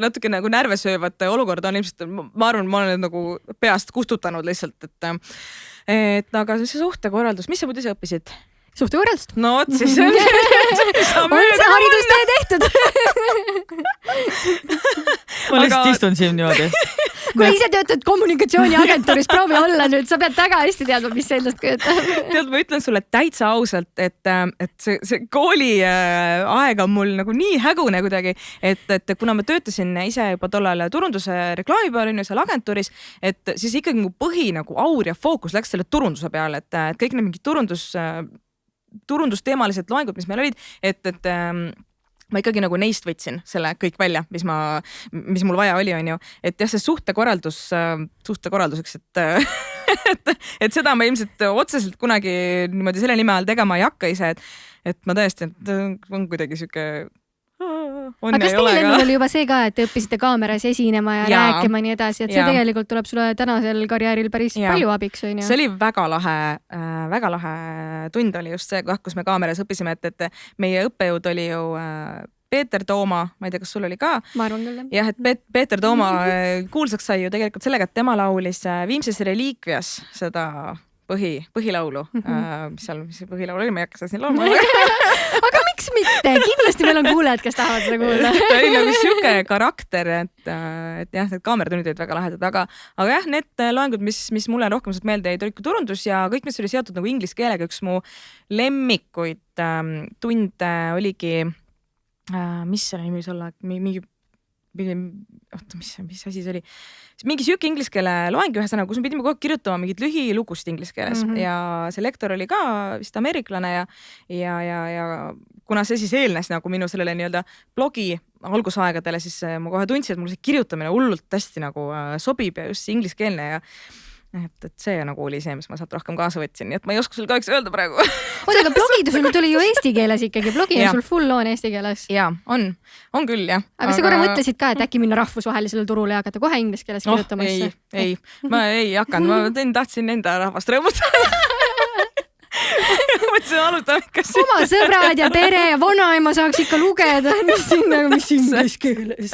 natuke nagu närvesöövad olukord on ilmselt, ma arvan, ma olen nagu peast kustutanud lihtsalt, et aga see suhtekorraldus, mis sa muidu ise õppisid? Suhtekorraldust. No oot, siis on see haridustee tehtud. Ma lihtsalt istun siin niimoodi. Kui ise töötad kommunikatsiooniagentuuris, proovi olla nüüd, sa pead väga hästi teadma, mis see endast kujutab. Tead, ma ütlen sulle täitsa ausalt, et see kooli aeg on mul nagu nii hägune kuidagi, et kuna ma töötasin ise juba tollal turunduse reklaami peal, seal agentuuris, et siis ikkagi mu põhi nagu aur ja fookus läks selle turunduse peale, et kõik need mingid turundusteemalised loengud, mis meil olid, et ma ikkagi nagu neist võtsin selle kõik välja, mis mul vaja oli, on ju. Et jah, see suhtekorralduseks, et seda ma ilmselt otseselt kunagi niimoodi selle nime all tegema ei hakka ise, et ma tõesti, on kuidagi siuke... Aga kas teil ennul oli juba see ka, et te õppisite kaameras esinema ja rääkima nii edasi, et see tegelikult tuleb sulle tänasel karjääril päris palju abiks, on ju? See oli väga lahe tund oli just see, kus me kaameras õppisime, et meie õppejõud oli ju Peeter Tooma, ma ei tea, kas sul oli ka? Ma arvan küll. Jah, et Peeter Tooma kuulsaks sai ju tegelikult sellega, et tema laulis Viimses reliikvias seda põhilaulu. Mis see põhilaul oli, ma ei hakka seda siin laulma. Aga miks mitte? Kindlasti meil on kuulajad, kes tahavad seda kuulda. Ta oli nagu siuke karakter, et jah, need kaameratunnid olid väga lahedad, aga jah, need loengud, mis mulle rohkem meelde jäid, olid turundus ja kõik, mis oli seotud nagu inglise keelega, üks mu lemmikuid tunde oligi, mis selle nimi võis olla, mis asi see oli? Mingi siuke inglise keele loengi ühesõnaga, kus me pidime kogu kirjutama mingid lühilugust inglise keeles ja see lektor oli ka vist ameeriklane ja kuna see siis eelnes nagu minu sellele nii-öelda blogi algusaegadele, siis ma kohe tundsin, et mul see kirjutamine hullult hästi nagu sobib ja just inglise keelne ja et see nagu oli see, mis ma sealt rohkem kaasa võtsin, nii et ma ei oska sul kahjuks öelda praegu. Oota, aga blogid sul tuli ju eesti keeles ikkagi, blogi on sul full on eesti keeles. Jaa, on küll, jah. Aga sa korra mõtlesid ka, et äkki minna rahvusvahelisele turule ja hakata kohe inglise keeles kirjutamasse? Ei, ma ei hakanud, ma tahtsin enda rahvast rõõmustada. Mõtlesin alutama ikka siin. Oma sõbrad ja pere ja vanaema saaks ikka lugeda, mis inglise keeles.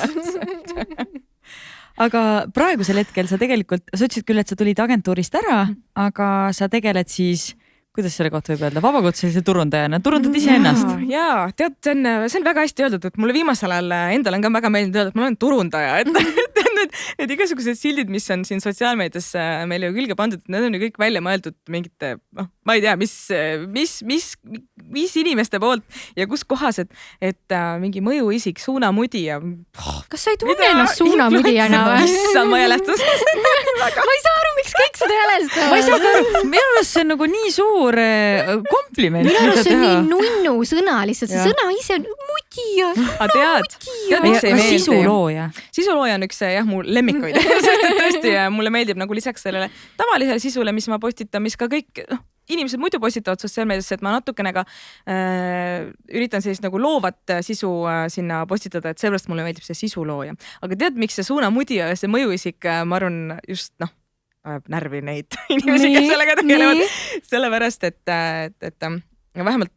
Aga praegusel hetkel sa tegelikult, sa ütlesid küll, et sa tulid agentuurist ära, aga sa tegeled siis, kuidas selle kohta võib öelda, vabakutselise turundajana, turundad ise ennast? Jaa, tead, see on väga hästi öeldud, et mulle viimasel ajal endal on ka väga meeldinud öelda, et ma olen turundaja, et need igasugused sildid, mis on siin sotsiaalmeedias meile ju külge pandud, need on ju kõik välja mõeldud mingite, ma ei tea, mis inimeste poolt ja kus kohas, et mingi mõjuisik, suunamudi ja... Kas sa ei tunne ennast suunamudijana või? Issand, ma jälestus. Ma ei saa aru, miks kõik seda jälestavad. Ma ei saa aru, minu arust see on nagu nii suur kompliment. Minu arust see on nii nunnu sõna lihtsalt, see sõna ise on mudija. Tead, sisulooja. Sisulooja on üks mu lemmikuid. Tõesti, mulle meeldib nagu lisaks sellele tavalisele sisule, mis ma postitan, mis ka kõik inimesed muidu postitavad sotsiaalmeediasse, et ma natukene ka üritan sellist nagu loovat sisu sinna postitada, et seepärast mulle meeldib see sisulooja. Aga tead, miks see suunamudija ja see mõjuisik, ma arvan just närvi neid inimesi, kes sellega tegelevad. Sellepärast, et vähemalt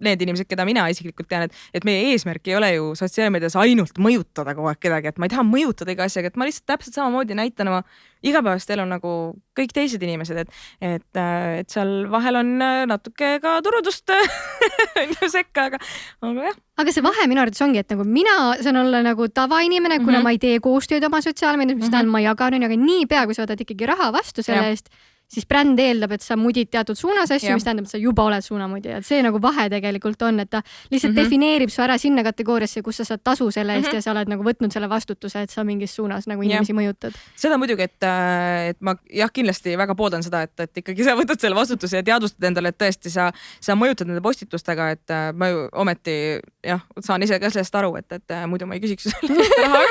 need inimesed, keda mina isiklikult tean, et meie eesmärk ei ole ju sotsiaalmeedias ainult mõjutada kogu aeg kedagi, et ma ei taha mõjutada iga asjaga, et ma lihtsalt täpselt samamoodi näitan oma igapäevast elu nagu kõik teised inimesed, et seal vahel on natuke ka turundust sekka, aga jah. Aga see vahe minu arvates ongi, et nagu mina saan olla nagu tavainimene, kuna ma ei tee koostööd oma sotsiaalmeedias, mis tähendab, ma jagan, aga niipea, kui sa võtad ikkagi raha vastu selle eest, siis bränd eeldab, et sa mudid teatud suunas asju, mis tähendab, et sa juba oled suunamudija. Et see nagu vahe tegelikult on, et ta lihtsalt defineerib su ära sinna kategooriasse, kus sa saad tasu selle eest ja sa oled nagu võtnud selle vastutuse, et sa mingis suunas nagu inimesi mõjutad. Seda muidugi, et ma kindlasti väga pooldan seda, et ikkagi sa võtad selle vastutuse ja teadvustad endale, et tõesti sa mõjutad nende postitustega, et ma ju ometi saan ise ka sellest aru, et muidu ma ei küsiks selle raha.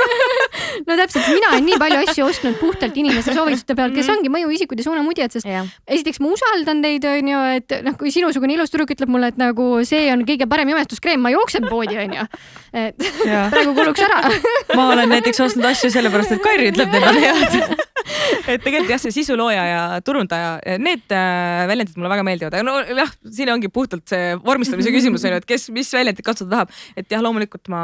No täpselt, mina olen nii palju asju ostnud puhtalt inimeste soovituste pealt, kes ongi mõjuisikud ja suunamudjad, sest esiteks ma usaldan teid, on ju, et kui sinusugune ilus tüdruk ütleb mulle, et nagu see on kõige parem jumestuskrem, ma jooksen poodi, on ju. Et praegu kuluks ära. Ma olen näiteks ostnud asju sellepärast, et Kairi ütleb need head. Et tegelikult jah, see sisulooja ja turundaja, need väljendid mulle väga meeldivad, aga no jah, siin ongi puhtalt see vormistamise küsimus, on ju, et kes, mis väljendid kasutada tahab, et jah, loomulikult ma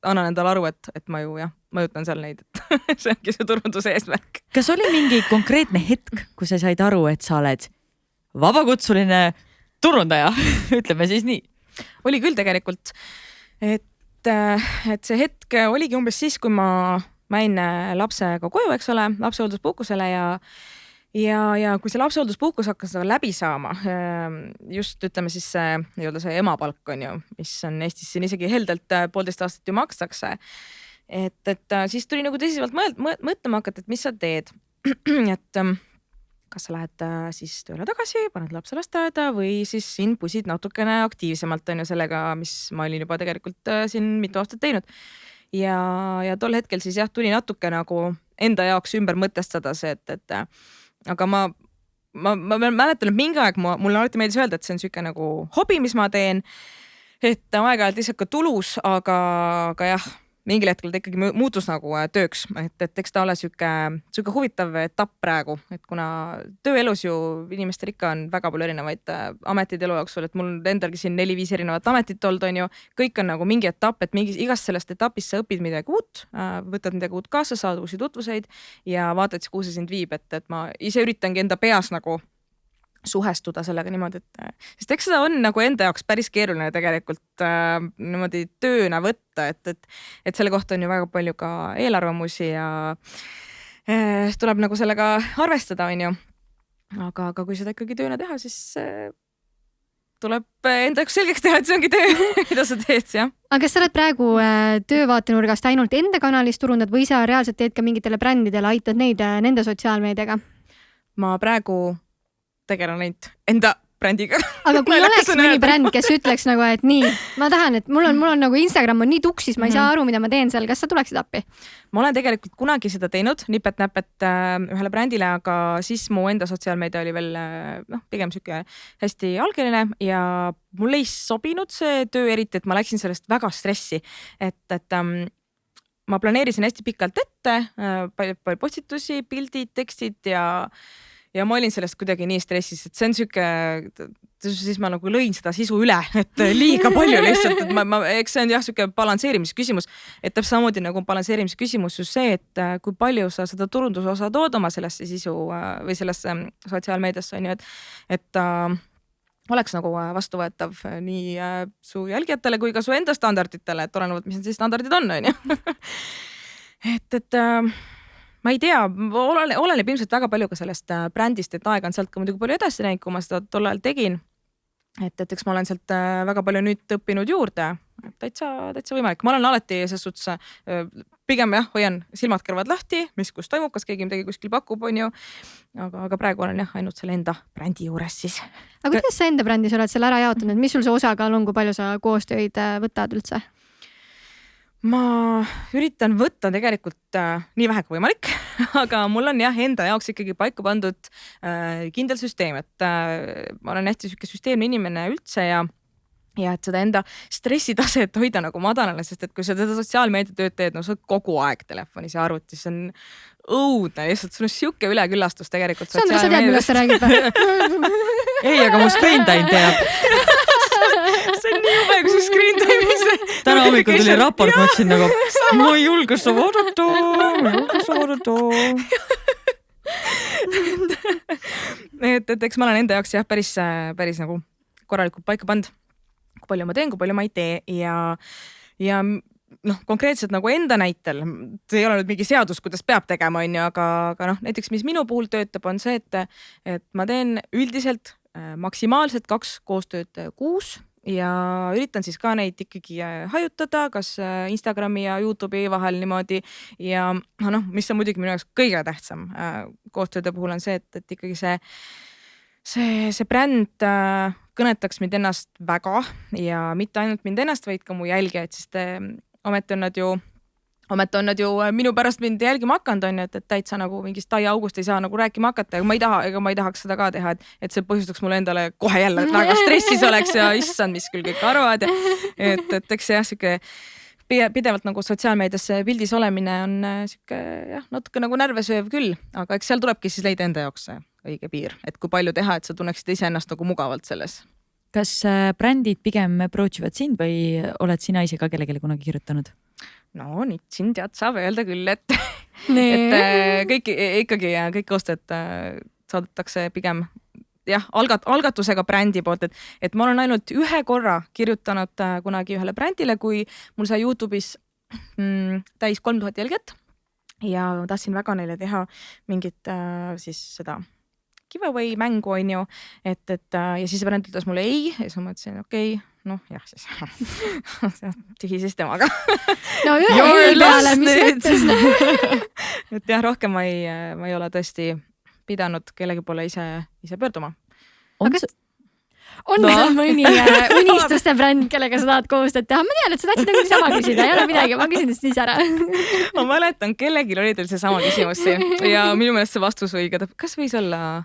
annan endale aru, et ma ju mõjutan seal neid, et see ongi see turunduse eesmärk. Kas oli mingi konkreetne hetk, kui sa said aru, et sa oled vabakutsuline turundaja, ütleme siis nii? Oli küll tegelikult, et see hetk oligi umbes siis, kui ma jäin lapsega koju, eks ole, lapsehoolduspuhkusele ja kui see lapsehoolduspuhkus hakkas läbi saama, just ütleme siis see emapalk on ju, mis on Eestis siin isegi heldelt 1,5 aastat ju makstakse, et siis tuli nagu tõsiselt mõtlema hakata, et mis sa teed, et kas sa lähed siis tööle tagasi, paned lapse lasteaeda või siis siin pusid natukene aktiivsemalt on ju sellega, mis ma olin juba tegelikult siin mitu aastat teinud. Ja tol hetkel siis jah, tuli natuke nagu enda jaoks ümber mõtestada see, et aga ma mäletan, et mingi aeg mulle alati meeldis öelda, et see on siuke nagu hobi, mis ma teen, et aeg-ajalt lihtsalt ka tulus, aga jah, mingil hetkel ta ikkagi muutus nagu tööks, et eks ta ole siuke huvitav etapp praegu, et kuna tööelus ju inimestel ikka on väga palju erinevaid ametid elu jooksul, et mul endalgi siin 4-5 erinevat ametit olnud on ju, kõik on nagu mingi etapp, et igast sellest etapist sa õpid midagi uut, võtad midagi uut kaasa, saad uusi tutvuseid ja vaatad, kuhu see sind viib, et ma ise üritangi enda peas nagu suhestuda sellega niimoodi, sest eks seda on nagu enda jaoks päris keeruline tegelikult niimoodi tööna võtta, et selle kohta on ju väga palju ka eelarvamusi ja tuleb nagu sellega arvestada, on ju. Aga kui seda ikkagi tööna teha, siis tuleb enda jaoks selgeks teha, et see ongi töö, mida sa teed, jah. Aga kas sa oled praegu töövaatenurgast ainult enda kanalis turundad või sa reaalselt teed ka mingitele brändidele, aitad neid nende sotsiaalmeediaga? Ma praegu tegelen neid enda brändiga. Aga kui oleks mõni bränd, kes ütleks nagu, et nii, ma tahan, et mul on nagu Instagram on nii tuksis, ma ei saa aru, mida ma teen seal, kas sa tuleksid appi? Ma olen tegelikult kunagi seda teinud, nipet-näpet ühele brändile, aga siis mu enda sotsiaalmeedia oli veel pigem siuke hästi algeline ja mul ei sobinud see töö eriti, et ma läksin sellest väga stressi, et ma planeerisin hästi pikalt ette, palju postitusi, pildid, tekstid ja ma olin sellest kuidagi nii stressis, et see on siuke, siis ma nagu lõin seda sisu üle, et liiga palju lihtsalt, et eks see on jah siuke balansseerimise küsimus, et täpselt samamoodi nagu balansseerimise küsimus just see, et kui palju sa seda turundusosa tood oma sellesse sisu või sellesse sotsiaalmeediasse on ju, et oleks nagu vastuvõetav nii su jälgijatele kui ka su enda standarditele, et olenevalt, mis need siis standardid on ju. et ma ei tea, oleneb ilmselt väga palju ka sellest brändist, et aega on sealt ka muidugi palju edasi näinud, kui ma seda tol ajal tegin. Et eks ma olen sealt väga palju nüüd õppinud juurde, täitsa võimalik. Ma olen alati selles suhtes pigem jah, hoian silmad-kõrvad lahti, mis kus toimub, kas keegi midagi kuskil pakub, on ju. Aga praegu olen jah ainult selle enda brändi juures siis. Aga kuidas sa enda brändis oled selle ära jaotanud? Mis sul see osakaal on, kui palju sa koostöid võtad üldse? Ma üritan võtta tegelikult nii vähe kui võimalik, aga mul on jah enda jaoks ikkagi paika pandud kindel süsteem, et ma olen hästi siuke süsteemne inimene üldse ja et seda enda stressitaset hoida nagu madalale, sest et kui sa seda sotsiaalmeedia tööd teed, no sa oled kogu aeg telefonis ja arvutis, see on õudne, lihtsalt sul on siuke üleküllastus tegelikult. Sandra, sa tead, millest sa räägid? Ei, aga mu screen time teab. jube, kui see screen time'is. Täna hommikul tuli raport, ma ütlesin nagu, ma ei julge seda vaadata. et eks ma olen enda jaoks jah, päris nagu korralikult paika pannud, kui palju ma teen, kui palju ma ei tee ja noh, konkreetselt nagu enda näitel, see ei ole nüüd mingi seadus, kuidas peab tegema, on ju, aga noh, näiteks mis minu puhul töötab, on see, et ma teen üldiselt maksimaalselt 2 koostööd kuus ja üritan siis ka neid ikkagi hajutada, kas Instagrami ja YouTube'i vahel niimoodi ja noh, mis on muidugi minu jaoks kõige tähtsam koostööde puhul on see, et ikkagi see bränd kõnetaks mind ennast väga ja mitte ainult mind ennast, vaid ka mu jälgijaid, sest ometi on nad ju minu pärast mind jälgima hakanud, on ju, et täitsa nagu mingist taiaaugust ei saa nagu rääkima hakata, ega ma ei tahaks seda ka teha, et see põhjustaks mulle endale kohe jälle väga stressis oleks ja issand, mis küll kõik arvad. Et eks jah, siuke pidevalt nagu sotsiaalmeedias pildis olemine on siuke jah, natuke nagu närvesööv küll, aga eks seal tulebki siis leida enda jaoks õige piir, et kui palju teha, et sa tunneksid iseennast nagu mugavalt selles. Kas brändid pigem approach ivad sind või oled sina ise ka kellelegi kunagi kirjutanud? No nüüd siin tead saab öelda küll, et kõik koostööd saadetakse pigem jah, algatusega brändi poolt, et ma olen ainult ühe korra kirjutanud kunagi ühele brändile, kui mul sai YouTube'is täis 3000 jälgijat ja ma tahtsin väga neile teha mingit siis seda giveaway mängu, on ju, et ja siis bränd ütles mulle ei ja siis ma mõtlesin, okei, noh jah, siis tühi siis temaga. No ühe peale, mis mõttes? Et jah, rohkem ma ei ole tõesti pidanud kellegi poole ise pöörduma. On seal mõni unistuste bränd, kellega sa tahad koostööd teha? Ma tean, et sa tahtsid nagu sama küsida, ei ole midagi, ma küsin siis ära. Ma mäletan, kellelgi oli teil see sama küsimus ja minu meelest see vastus õige, kas võis olla,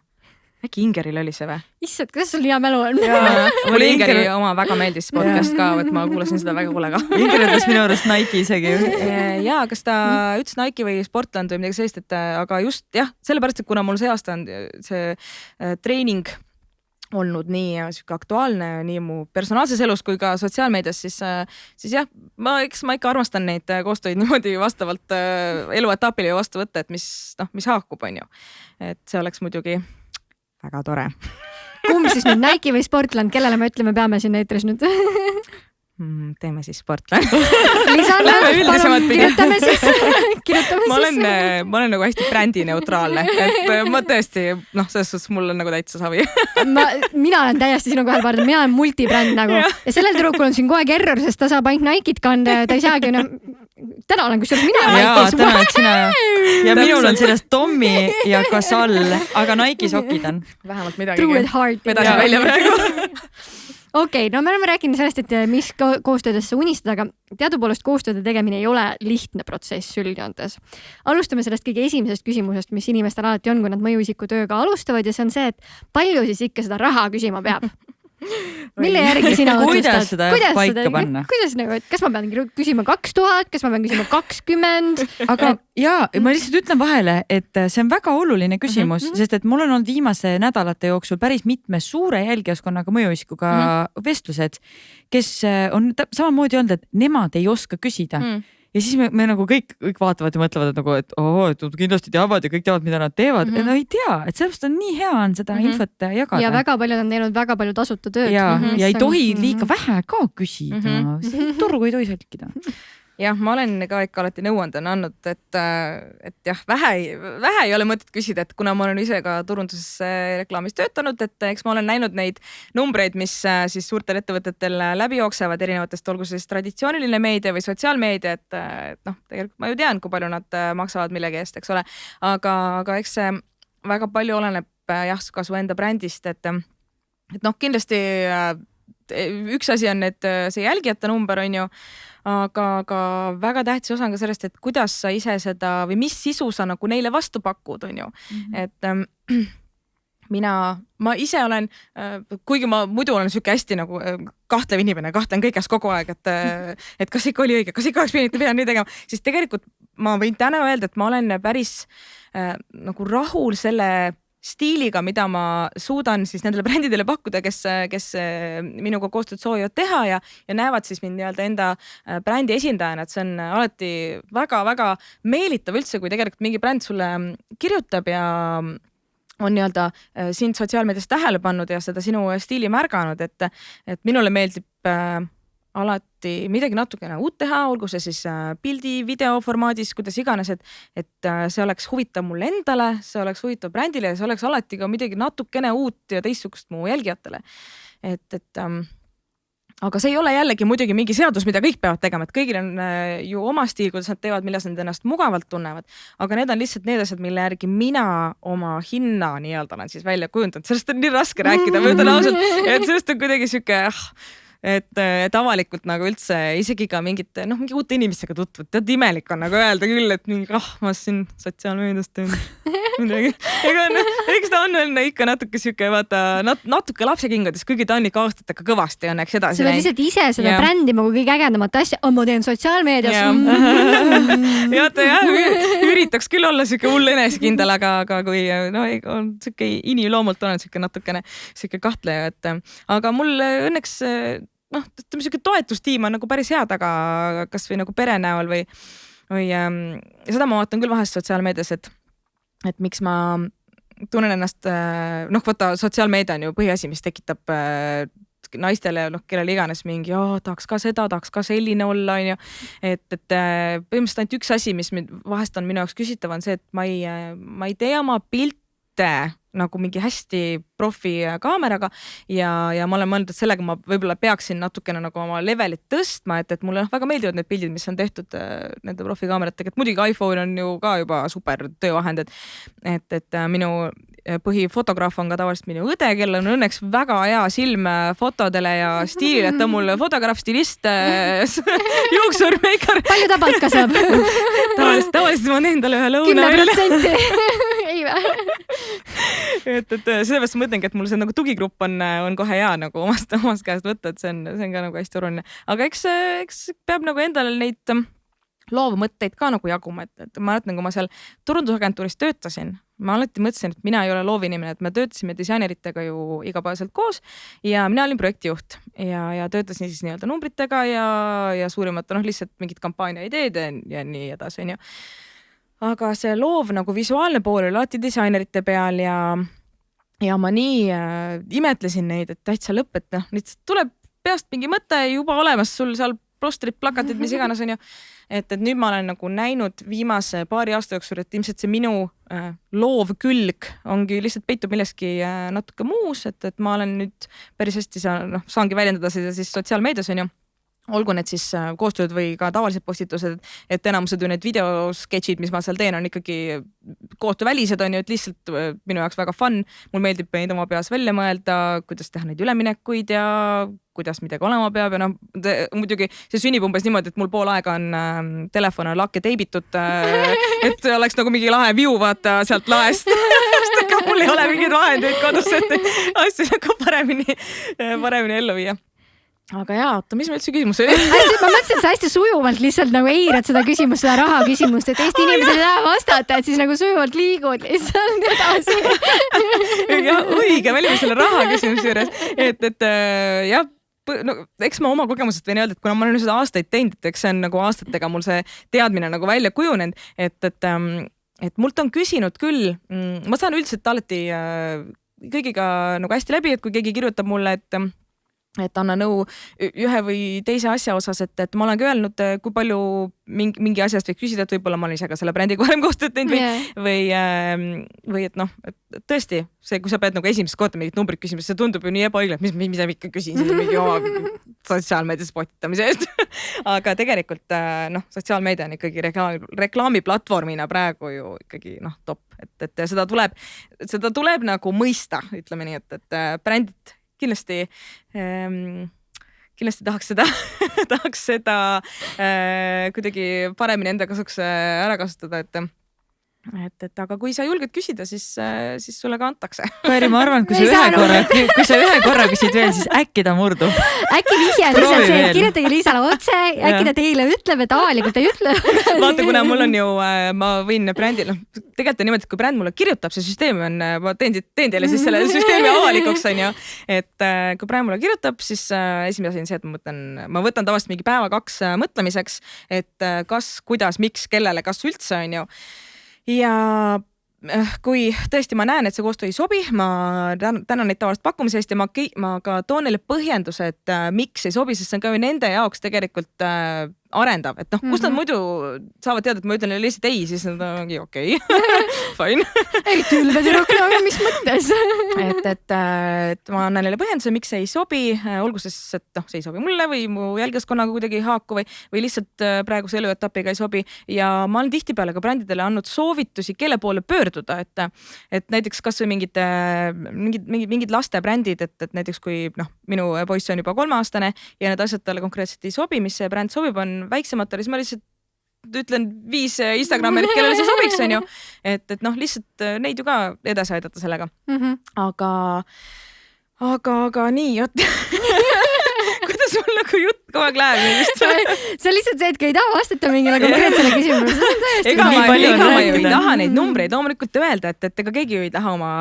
äkki Ingeril oli see või? Issad, kuidas sul hea mälu on? Mulle Ingeri oma väga meeldis podcast ka, et ma kuulasin seda väga hoolega. Inger ütles minu arust Nike isegi. Jaa, kas ta ütles Nike või Sportland või midagi sellist, aga just jah, sellepärast, et kuna mul see aasta on see treening olnud nii aktuaalne nii mu personaalses elus kui ka sotsiaalmeedias, siis jah, ma ikka armastan neid koostöid niimoodi vastavalt eluetapile vastu võtta, et mis haakub, on ju. Et see oleks muidugi väga tore. Kumb siis nüüd, Nike või Sportland, kellele me ütleme, peame siin eetris nüüd? Teeme siis Sportland. Lisanna, palun, kirjutame siis. Ma olen nagu hästi brändineutraalne, et ma tõesti, selles suhtes mul on nagu täitsa savi. Mina olen täiesti sinuga ühel paardel, mina olen multibränd nagu ja sellel tüdrukul on siin kohe error, sest ta saab ainult Nike'it kanda ja ta ei saagi täna olen kusjuures mina Nike'is. Täna oled sina ja minul on sellest Tommy ja Casal, aga Nike sokid on. Vähemalt midagi. True and hard. Vedasin välja praegu. Okei, no me oleme rääkinud sellest, et mis koostöödesse unistada, aga teadupoolest koostööde tegemine ei ole lihtne protsess üldjoontes. Alustame sellest kõige esimesest küsimusest, mis inimestel alati on, kui nad mõjuisiku tööga alustavad ja see on see, et palju siis ikka seda raha küsima peab? Mille järgi sina kuidas seda paika panna? Kuidas nagu, et kas ma pean küsima 2000, kas ma pean küsima 20? Aga jaa, ma lihtsalt ütlen vahele, et see on väga oluline küsimus, sest et mul on olnud viimase nädalate jooksul päris mitme suure jälgijaskonnaga mõjuisikuga vestlused, kes on samamoodi olnud, et nemad ei oska küsida. Ja siis me nagu kõik vaatavad ja mõtlevad, et kindlasti teavad ja kõik teavad, mida nad teevad. Ja no ei tea, et sellest on nii hea on seda infot jagada. Ja väga paljud on teinud väga palju tasuta tööd. Ja ei tohi liiga vähe ka küsida. Turgu ei tohi selkida. Jah, ma olen ka ikka alati nõuandena andnud, et jah, vähe ei ole mõtet küsida, et kuna ma olen ise ka turunduses reklaamis töötanud, et eks ma olen näinud neid numbreid, mis siis suurtel ettevõtetel läbi jooksevad erinevatest, olgu siis traditsiooniline meedia või sotsiaalmeedia, et tegelikult ma ju tean, kui palju nad maksavad millegi eest, eks ole, aga eks see väga palju oleneb jah, ka su enda brändist, et kindlasti üks asi on, et see jälgijate number on ju, aga väga tähtis osa on ka sellest, et kuidas sa ise seda või mis sisu sa nagu neile vastu pakud, on ju. Et ma ise olen, kuigi ma muidu olen siuke hästi nagu kahtlev inimene, kahtlen kõiges kogu aeg, et kas ikka oli õige, kas ikka oleks pidanud nii tegema, siis tegelikult ma võin täna öelda, et ma olen päris nagu rahul selle stiiliga, mida ma suudan siis nendele brändidele pakkuda, kes minuga koostööd soovivad teha ja näevad siis mind nii-öelda enda brändi esindajana, et see on alati väga-väga meelitav üldse, kui tegelikult mingi bränd sulle kirjutab ja on nii-öelda sind sotsiaalmeedias tähele pannud ja seda sinu stiili märganud, et minule meeldib alati midagi natukene uut teha, olgu see siis pildi, video formaadis, kuidas iganes, et see oleks huvitav mulle endale, see oleks huvitav brändile ja see oleks alati ka midagi natukene uut ja teistsugust mu jälgijatele. Aga see ei ole jällegi muidugi mingi seadus, mida kõik peavad tegema, et kõigil on ju oma stiil, kuidas nad teevad, milles nad ennast mugavalt tunnevad, aga need on lihtsalt need asjad, mille järgi mina oma hinna nii-öelda olen siis välja kujundanud, sellest on nii raske rääkida, ma ütlen ausalt, et sellest on kuidagi siuke et avalikult nagu üldse isegi ka mingite, mingi uute inimestega tutvud, tead imelik on nagu öelda küll, et mingi ma siin sotsiaalmeediast teen midagi. Eks ta on veel ikka natuke siuke, vaata, natuke lapsekingades, kuigi ta on ikka aastatega kõvasti õnneks edasi. Sa pead lihtsalt ise seda brändima kui kõige ägedamat asja, ma teen sotsiaalmeedias. Üritaks küll olla siuke hull enesekindel, aga kui on siuke inimloomult olen siuke natukene siuke kahtleja, aga mul õnneks ütleme, siuke toetustiim on nagu päris hea taga, kas või nagu pere näol või seda ma vaatan küll vahest sotsiaalmeedias, et miks ma tunnen ennast, vaata sotsiaalmeedia on ju põhiasi, mis tekitab naistele, kellel iganes mingi, tahaks ka seda, tahaks ka selline olla, on ju. Et põhimõtteliselt ainult üks asi, mis vahest on minu jaoks küsitav, on see, et ma ei tee oma pilte nagu mingi hästi profi kaameraga ja ma olen mõelnud, et sellega ma võib-olla peaksin natukene nagu oma levelit tõstma, et mulle väga meeldivad need pildid, mis on tehtud nende profi kaameratega, et muidugi iPhone on ju ka juba super töövahend, et minu põhifotograaf on ka tavaliselt minu õde, kellel on õnneks väga hea silm fotodele ja stiilile, et ta on mul fotograaf, stilist, juuksur, meikar. Palju ta palka saab? Tavaliselt ma teen talle ühe lõuna. 10%. Ei vä? et sellepärast ma mõtlengi, et mul see nagu tugigrupp on kohe hea nagu omast käest võtta, et see on ka nagu hästi oluline. Aga eks peab nagu endale neid loovmõtteid ka nagu jaguma, et ma mäletan, kui ma seal turundusagentuuris töötasin, ma alati mõtlesin, et mina ei ole loovinimene, et me töötasime disaineritega ju igapäevaselt koos ja mina olin projektijuht ja töötasin siis nii-öelda numbritega ja suurimate lihtsalt mingid kampaania ideed ja nii edasi, on ju. Aga see loov nagu visuaalne pool oli alati disainerite peal ja ma nii imetlesin neid, et täitsa lõpp, et lihtsalt tuleb peast mingi mõte juba olemas sul seal prostrid, plakatid, mis iganes on ju. Et nüüd ma olen nagu näinud viimase paari aasta jooksul, et ilmselt see minu loov külg ongi lihtsalt peitub milleski natuke muus, et ma olen nüüd päris hästi saangi väljendada seda siis sotsiaalmeedias on ju. Olgu need siis koostööd või ka tavalised postitused, et enamused ju need videosketšid, mis ma seal teen, on ikkagi koostöövälised on ju, et lihtsalt minu jaoks väga fun. Mul meeldib neid oma peas välja mõelda, kuidas teha neid üleminekuid ja kuidas midagi olema peab ja muidugi see sünnib umbes niimoodi, et mul pool aega on telefon on lakke teibitud, et oleks nagu mingi lahe view vaata sealt laest. Aga mul ei ole mingeid vahendeid kodus, et asju nagu paremini ellu viia. Aga jaa, oota, mis meil üldse küsimus oli? Ma mõtlesin, et sa hästi sujuvalt lihtsalt nagu eirad seda küsimust, seda raha küsimust, et Eesti inimesed ei taha vastata, et siis nagu sujuvalt liigud lihtsalt edasi. Ja õige, me olime selle raha küsimuse juures, et jah, eks ma oma kogemusest võin öelda, et kuna ma olen seda aastaid teinud, et eks see on nagu aastatega mul see teadmine nagu välja kujunenud, et mult on küsinud küll, ma saan üldiselt alati kõigiga nagu hästi läbi, et kui keegi kirjutab mulle, et anna nõu ühe või teise asja osas, et ma olen ka öelnud, kui palju mingi asjast võib küsida, et võib-olla ma olen ise ka selle brändiga varem koostööd teinud või et et tõesti see, kui sa pead nagu esimest korda mingit numbrit küsima, see tundub ju nii ebaõiglane, mis ma ikka küsin siin mingi oma sotsiaalmeedias potitamise eest. Aga tegelikult sotsiaalmeedia on ikkagi reklaamiplatvormina praegu ju ikkagi top, et seda tuleb nagu mõista, ütleme nii, et brändid kindlasti tahaks seda kuidagi paremini enda kasuks ära kasutada, et aga kui sa julged küsida, siis sulle ka antakse. Kairi, ma arvan, kui sa ühe korra küsid veel, siis äkki ta murdub. Äkki vihje lihtsalt see, et kirjutage Liisale otse, äkki ta teile ütleb, et avalikult ei ütle. Vaata, kuna mul on ju, ma võin brändil, tegelikult on niimoodi, et kui bränd mulle kirjutab, see süsteem on, ma teen teile siis selle süsteemi avalikuks, on ju. Et kui bränd mulle kirjutab, siis esimene asi on see, et ma võtan tavaliselt mingi päeva 2 mõtlemiseks, et kas, kuidas, miks, kellele, kas üldse, on ju. Ja kui tõesti ma näen, et see koostöö ei sobi, ma tänan neid tavalist pakkumise eest ja ma ka toon neile põhjenduse, et miks ei sobi, sest see on ka nende jaoks tegelikult arendav, et kus nad muidu saavad teada, et ma ütlen neile lihtsalt ei, siis nad ongi okei. Fine. Ei tülbe tüdrukna, mis mõttes? et ma annan neile põhjenduse, miks see ei sobi, olgu siis, et see ei sobi mulle või mu jälgijaskonnaga kuidagi ei haaku või lihtsalt praeguse eluetapiga ei sobi. Ja ma olen tihtipeale ka brändidele andnud soovitusi, kelle poole pöörduda, et näiteks kas või mingid lastebrändid, et näiteks kui minu poiss on juba 3-aastane ja need asjad talle konkreetselt ei sobi, mis see bränd sobib, on väiksematele, siis ma lihtsalt ütlen 5 Instagrami, kellele see sobiks, on ju. Et lihtsalt neid ju ka edasi aidata sellega. Aga nii, kuidas mul nagu jutt kogu aeg läheb? See on lihtsalt see, et ei taha vastata mingile konkreetsele küsimusele. Ega ma ju ei taha neid numbreid loomulikult öelda, et ega keegi ju ei taha oma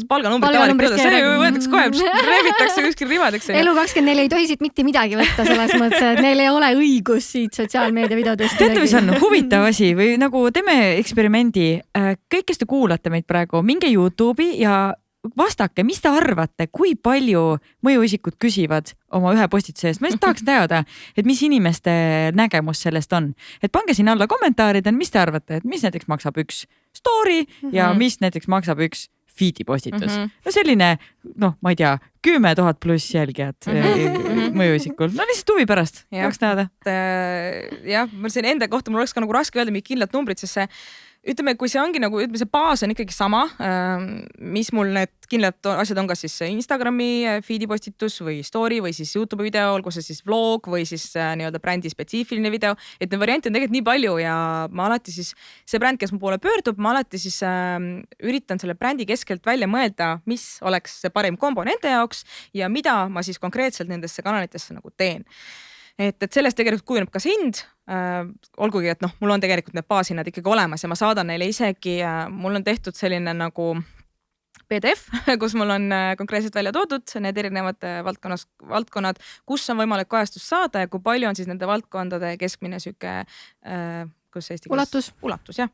palganumbrit avalikult öelda. See ju võetakse kohe, rebitakse kuskil rivadeks. Elu24 ei tohi siit mitte midagi võtta selles mõttes, et neil ei ole õigus siit sotsiaalmeedia videodest. Teate, mis on huvitav asi või nagu teeme eksperimendi. Kõik, kes te kuulate meid praegu, minge YouTube'i ja vastake, mis te arvate, kui palju mõjuisikud küsivad oma ühe postituse eest. Ma just tahaks teada, et mis inimeste nägemus sellest on. Et pange sinna alla kommentaarid, mis te arvate, et mis näiteks maksab üks story ja mis näiteks maksab üks feed'i postitus. No selline, ma ei tea, 10 000 pluss jälgijad mõjuisikul. No lihtsalt huvi pärast, tahaks teada. Jah, ma siin enda kohta, mul oleks ka nagu raske öelda mingi kindlat numbrit, sest see ütleme, kui see ongi nagu, ütleme, see baas on ikkagi sama, mis mul need kindlad asjad on, kas siis Instagrami feed'i postitus või story või siis YouTube video, olgu see siis vlog või siis nii-öelda brändi spetsiifiline video, et need variante on tegelikult nii palju ja ma alati siis, see bränd, kes mu poole pöördub, ma alati siis üritan selle brändi keskelt välja mõelda, mis oleks see parim kombo nende jaoks ja mida ma siis konkreetselt nendesse kanalitesse nagu teen. Et sellest tegelikult kujuneb ka see hind, olgugi, et mul on tegelikult need baashinnad ikkagi olemas ja ma saadan neile isegi, mul on tehtud selline nagu PDF, kus mul on konkreetselt välja toodud need erinevad valdkonnad, kus on võimalik kajastust saada ja kui palju on siis nende valdkondade keskmine süke, kus eesti ulatus, jah.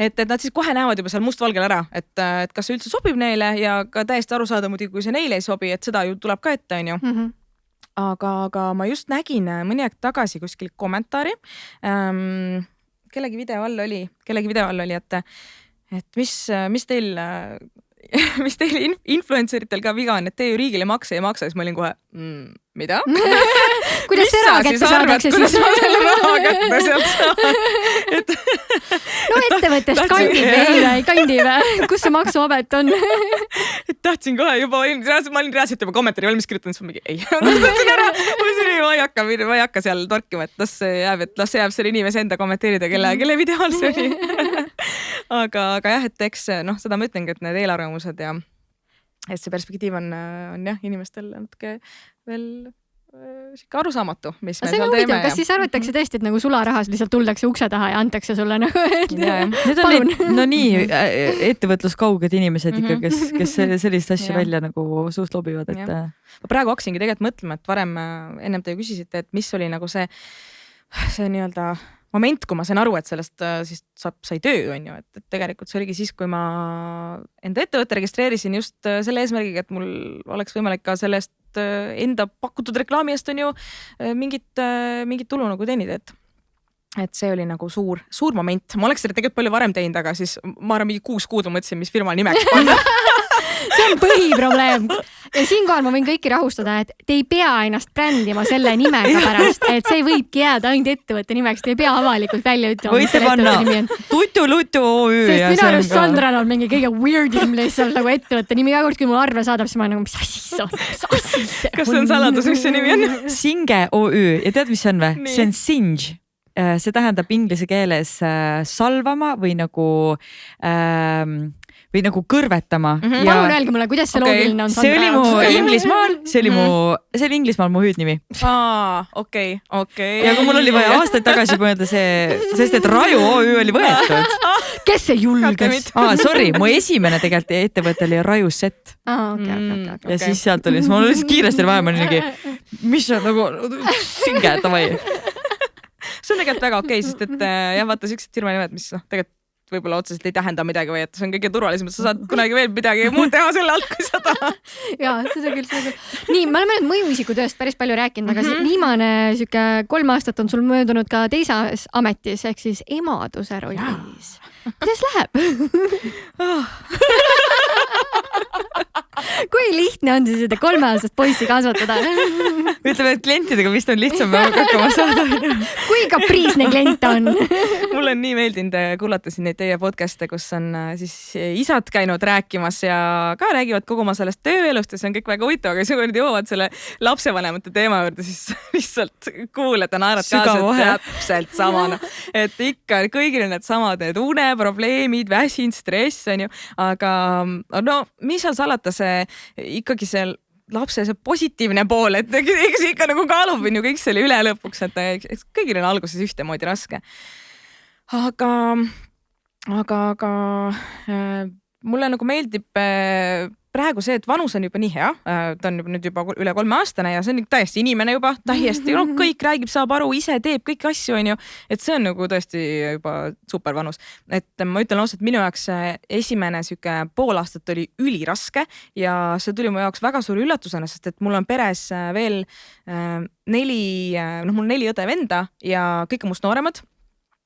Et nad siis kohe näevad juba seal mustvalgel ära, et kas see üldse sobib neile ja ka täiesti aru saada muidugi, kui see neile ei sobi, et seda ju tuleb ka ette, on ju. Aga ma just nägin mõni aeg tagasi kuskil kommentaari, kellegi video all oli, et mis teil influenceritel ka viga on, et te ju riigile makse ei maksa, siis ma olin kohe, mida? Kuidas see raha kätte saadakse siis? Kuidas ma selle raha kätte sealt saan? No ettevõttest kandib, kus see maksuamet on? Tahtsin kohe juba, ma olin reaalselt juba kommentaari valmis kirjutanud, siis ma mingi ei. Ma ei hakka seal torkima, et las see jääb selle inimese enda kommenteerida, kelle videol see oli. Aga jah, et eks seda ma ütlengi, et need eelarvamused ja see perspektiiv on jah, inimestel natuke veel arusaamatu, mis me seal teeme. Kas siis arvatakse tõesti, et nagu sularahas lihtsalt tuldakse ukse taha ja antakse sulle nagu, need on nii ettevõtluskauged inimesed ikka, kes sellist asja välja nagu suust lobivad. Ma praegu hakkasingi tegelikult mõtlema, et varem ennem te ju küsisite, et mis oli nagu see nii-öelda moment, kui ma sain aru, et sellest siis sai töö, on ju, et tegelikult see oligi siis, kui ma enda ettevõtte registreerisin just selle eesmärgiga, et mul oleks võimalik ka sellest enda pakutud reklaami eest on ju mingit tulu nagu teenida, et see oli nagu suur moment. Ma oleks seda tegelikult palju varem teinud, aga siis ma arvan mingi 6 kuud ma mõtlesin, mis firma nimeks panna. See on põhiprobleem. Ja siinkohal ma võin kõiki rahustada, et te ei pea ennast brändima selle nimega pärast, et see võibki jääda ainult ettevõtte nimeks, te ei pea avalikult välja ütlema. Võite panna Tutu OÜ. Sest minu arust Sandral on mingi kõige weirdim lihtsalt nagu ettevõtte nimi. Iga kord, kui mul arve saadab, siis ma nagu, mis asi see on? Kas see on saladus, mis see nimi on? Singe OÜ ja tead, mis see on või? See on Singe. see tähendab inglise keeles salvama või nagu kõrvetama. Palun öelge mulle, kuidas see loogiline on? See oli mu Inglismaal, see oli Inglismaal mu hüüdnimi. Okei. Ja kui mul oli vaja aastaid tagasi mõelda sest et Raju OÜ oli võetud. Kes see julges? Sorry, mu esimene tegelikult ettevõte oli Raju Set. Okay. Ja siis sealt oli, mul oli kiiresti vaja, ma olin mis on nagu singe, davai. See on tegelikult väga okei, sest et vaata siuksed firmanimed, mis tegelikult võib-olla otseselt ei tähenda midagi või et see on kõige turvalisem, et sa saad kunagi veel midagi muud teha selle alt, kui sa tahad. Jaa, seda küll. Nii, me oleme nüüd mõjuisiku tööst päris palju rääkinud, aga viimane 3 aastat on sul möödunud ka teises ametis, ehk siis emaduse rollis. Kuidas läheb? Kui lihtne on siis seda 3-aastast poissi kasvatada? Ütleme, et klientidega vist on lihtsam hakkama saada. Kui kapriisne klient on? Mul on nii meeldinud kuulata siin neid teie podcast'e, kus on siis isad käinud rääkimas ja ka räägivad kogu oma sellest tööelust ja see on kõik väga huvitav, aga siis kui nüüd jõuavad selle lapsevanemate teema juurde, siis lihtsalt kuuled ja naerad kaasa, et täpselt sama. Et ikka kõigil need samad need uneprobleemid, väsinud, stress on ju, aga no mis on salata see ikkagi see lapse see positiivne pool, et see ikka nagu kaalub ju kõik selle üle lõpuks, et kõigil on alguses ühtemoodi raske. Aga mulle nagu meeldib praegu see, et vanus on juba nii hea, ta on nüüd juba üle 3-aastane ja see on täiesti inimene juba, täiesti, kõik räägib, saab aru, ise teeb kõiki asju, on ju, et see on nagu tõesti juba super vanus. Et ma ütlen ausalt, minu jaoks esimene siuke pool aastat oli üliraske ja see tuli mu jaoks väga suur üllatusena, sest et mul on peres veel 4 õde-venda ja kõik on must nooremad.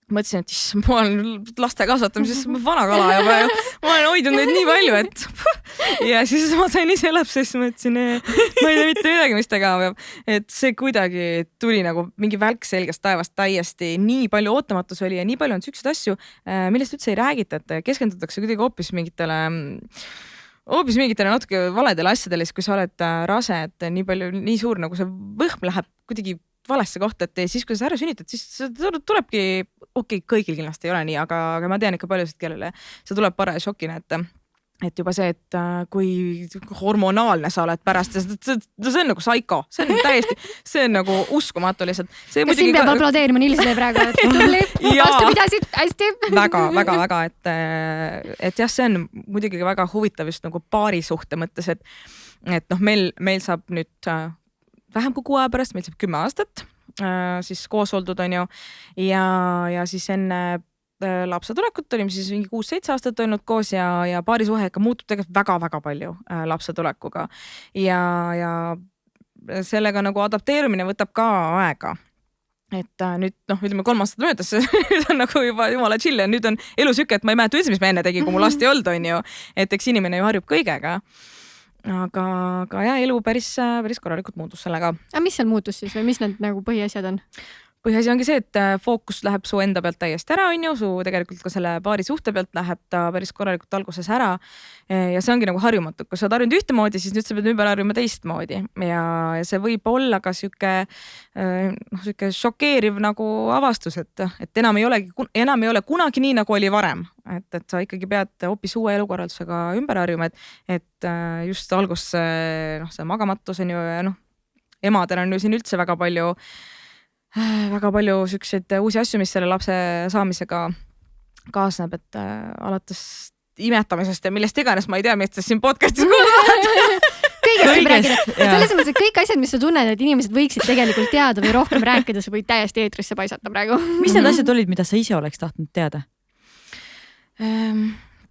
Mõtlesin, et ma olen laste kasvatamises vana kala juba ja ma olen hoidnud neid nii palju, et ja siis ma sain ise lapse, siis mõtlesin, ma ei tea mitte midagi, mis ta kaob. Et see kuidagi tuli nagu mingi välk selgest taevast täiesti, nii palju ootamatusi oli ja nii palju on siukseid asju, millest üldse ei räägita, et keskendutakse kuidagi hoopis mingitele natuke valedele asjadele, siis kui sa oled rase, et nii suur nagu see võhm läheb kuidagi valesse kohta, et siis kui sa ära sünnitad, siis tulebki, kõigil kindlasti ei ole nii, aga ma tean ikka paljusid, kellele see tuleb paraja šokina, et juba see, et kui hormonaalne sa oled pärast, see on nagu psycho, see on nagu uskumatu lihtsalt. Kas siin peab aplodeerima Nilsile praegu, et vastu pidasid hästi? Väga, et jah, see on muidugi väga huvitav just nagu paarisuhte mõttes, et noh, meil saab nüüd vähem kui 6 aja pärast, meil saab 10 aastat siis koos oldud on ju ja siis enne lapse tulekut olime siis mingi 6-7 aastat olnud koos ja paarisuhe ikka muutub tegelikult väga-väga palju lapse tulekuga ja sellega nagu adapteerumine võtab ka aega. Et nüüd ütleme 3 aastat möödas, nüüd on nagu juba jumala chill ja nüüd on elu süke, et ma ei mäleta üldse, mis ma enne tegin, kui mul last ei olnud on ju, et eks inimene ju harjub kõigega. Aga jah, elu päris korralikult muutus sellega. Aga mis seal muutus siis või mis need nagu põhiasjad on? Põhiasi ongi see, et fookus läheb su enda pealt täiesti ära, on ju, su tegelikult ka selle paari suhte pealt läheb ta päris korralikult alguses ära ja see ongi nagu harjumatu. Kui sa oled harjunud ühtemoodi, siis nüüd sa pead ümber harjuma teistmoodi ja see võib olla ka siuke šokeeriv nagu avastus, et enam ei ole kunagi nii, nagu oli varem. Et sa ikkagi pead hoopis uue elukorraldusega ümber harjuma, et just algus see magamatus on ju ja emadel on ju siin üldse väga palju siukseid uusi asju, mis selle lapse saamisega kaasneb, et alates imetamisest ja millest iganes, ma ei tea, mis siin podcastis kuulavad. Kõigest võib rääkida. Selles mõttes, et kõik asjad, mis sa tunned, et inimesed võiksid tegelikult teada või rohkem rääkida, sa võid täiesti eetrisse paisata praegu. Mis need asjad olid, mida sa ise oleks tahtnud teada?